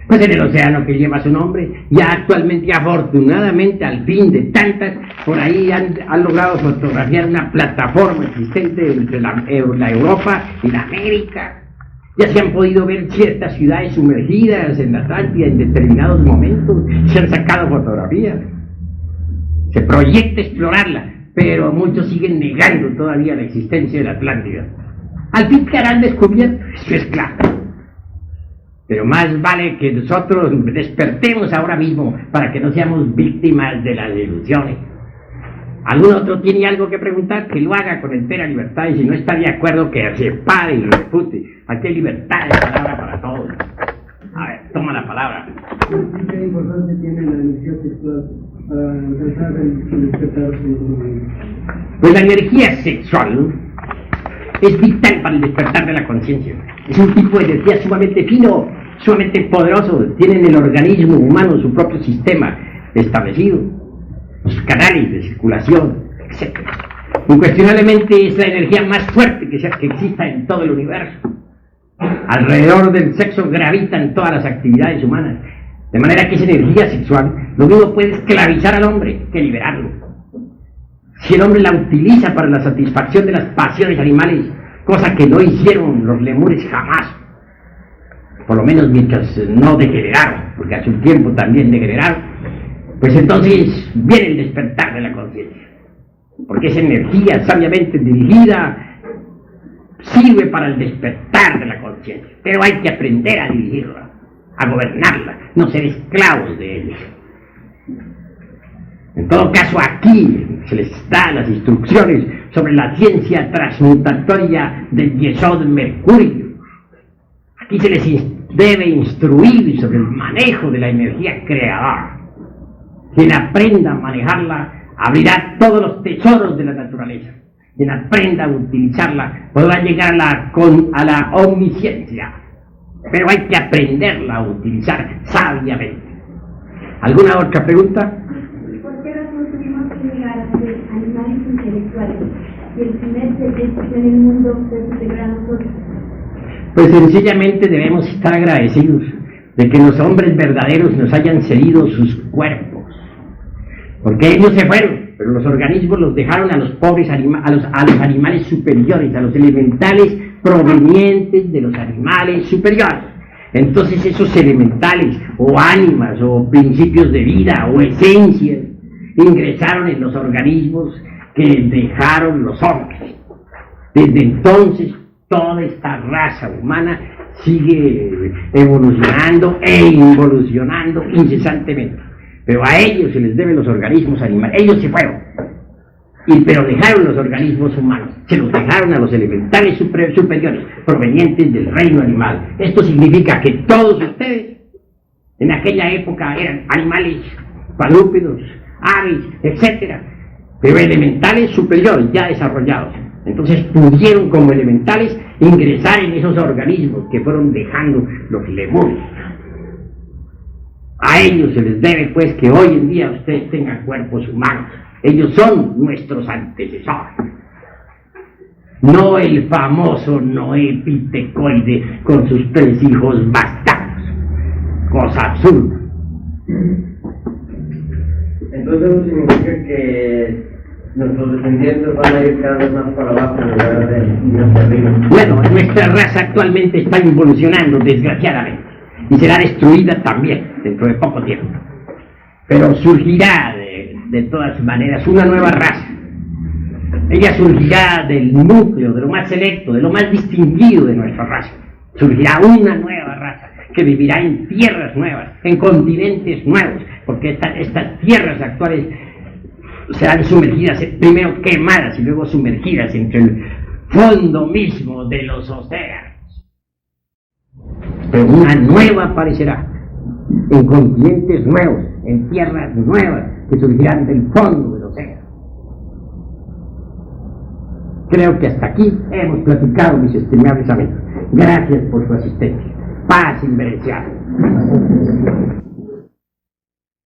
A: Pues en el océano que lleva su nombre. Ya actualmente, afortunadamente, al fin de tantas, por ahí han logrado fotografiar una plataforma existente entre la Europa y la América. Ya se han podido ver ciertas ciudades sumergidas en la Atlántida en determinados momentos. Se han sacado fotografías. Se proyecta explorarla, pero muchos siguen negando todavía la existencia de la Atlántida. Al fin que harán descubierto, eso es claro. Pero más vale que nosotros despertemos ahora mismo para que no seamos víctimas de las ilusiones. ¿Algún otro tiene algo que preguntar? Que lo haga con entera libertad, y si no está de acuerdo que se pare y refute. Aquí hay libertad de palabra para todos. A ver, toma la palabra.
B: ¿Qué importancia tiene la energía sexual para alcanzar el despertar?
A: Pues la energía sexual es vital para el despertar de la conciencia. Es un tipo de energía sumamente fino, sumamente poderoso. Tiene en el organismo humano su propio sistema establecido, sus canales de circulación, etc. Incuestionablemente es la energía más fuerte que exista en todo el universo. Alrededor del sexo gravitan todas las actividades humanas, de manera que esa energía sexual lo mismo puede esclavizar al hombre que liberarlo. Si el hombre la utiliza para la satisfacción de las pasiones animales, cosa que no hicieron los lemures jamás, por lo menos mientras no degeneraron, porque a su tiempo también degeneraron, pues entonces viene el despertar de la conciencia, porque esa energía sabiamente dirigida sirve para el despertar de la conciencia, pero hay que aprender a dirigirla, a gobernarla, no ser esclavos de ella. En todo caso, aquí se les da las instrucciones sobre la ciencia transmutatoria del Yesod Mercurio. Aquí se les debe instruir sobre el manejo de la energía creadora. Quien aprenda a manejarla abrirá todos los tesoros de la naturaleza. Quien aprenda a utilizarla podrá llegar a la omnisciencia. Pero hay que aprenderla a utilizar sabiamente. ¿Alguna otra pregunta?
E: ¿Por qué razón tuvimos que llegar a ser animales intelectuales y el primer ser que existe en el mundo fue superior a nosotros?
A: Pues sencillamente debemos estar agradecidos de que los hombres verdaderos nos hayan cedido sus cuerpos, porque ellos se fueron, pero los organismos los dejaron a los pobres a los animales superiores, a los elementales provenientes de los animales superiores. Entonces esos elementales o ánimas o principios de vida o esencias ingresaron en los organismos que dejaron los hombres. Desde entonces toda esta raza humana sigue evolucionando e involucionando incesantemente. Pero a ellos se les deben los organismos animales. Ellos se fueron, pero dejaron los organismos humanos, se los dejaron a los elementales superiores provenientes del reino animal. Esto significa que todos ustedes en aquella época eran animales cuadrúpedos, aves, etc., pero elementales superiores ya desarrollados. Entonces pudieron como elementales ingresar en esos organismos que fueron dejando los lemures. A ellos se les debe pues que hoy en día ustedes tengan cuerpos humanos. Ellos son nuestros antecesores. No el famoso Noé Pitecoide con sus 3 hijos bastardos. Cosa absurda.
C: Entonces eso significa que nuestros descendientes van a ir cada vez más para abajo en lugar de ir hacia arriba.
A: Bueno, nuestra raza actualmente está involucionando, desgraciadamente, y será destruida también dentro de poco tiempo. Pero surgirá de todas maneras una nueva raza. Ella surgirá del núcleo, de lo más selecto, de lo más distinguido de nuestra raza. Surgirá una nueva raza que vivirá en tierras nuevas, en continentes nuevos, porque estas tierras actuales serán sumergidas, primero quemadas y luego sumergidas entre el fondo mismo de los océanos. Pero una nueva aparecerá, en continentes nuevos, en tierras nuevas, que surgirán del fondo del océano. Creo que hasta aquí hemos platicado, mis estimados amigos. Gracias por su asistencia. Paz inmerenciable.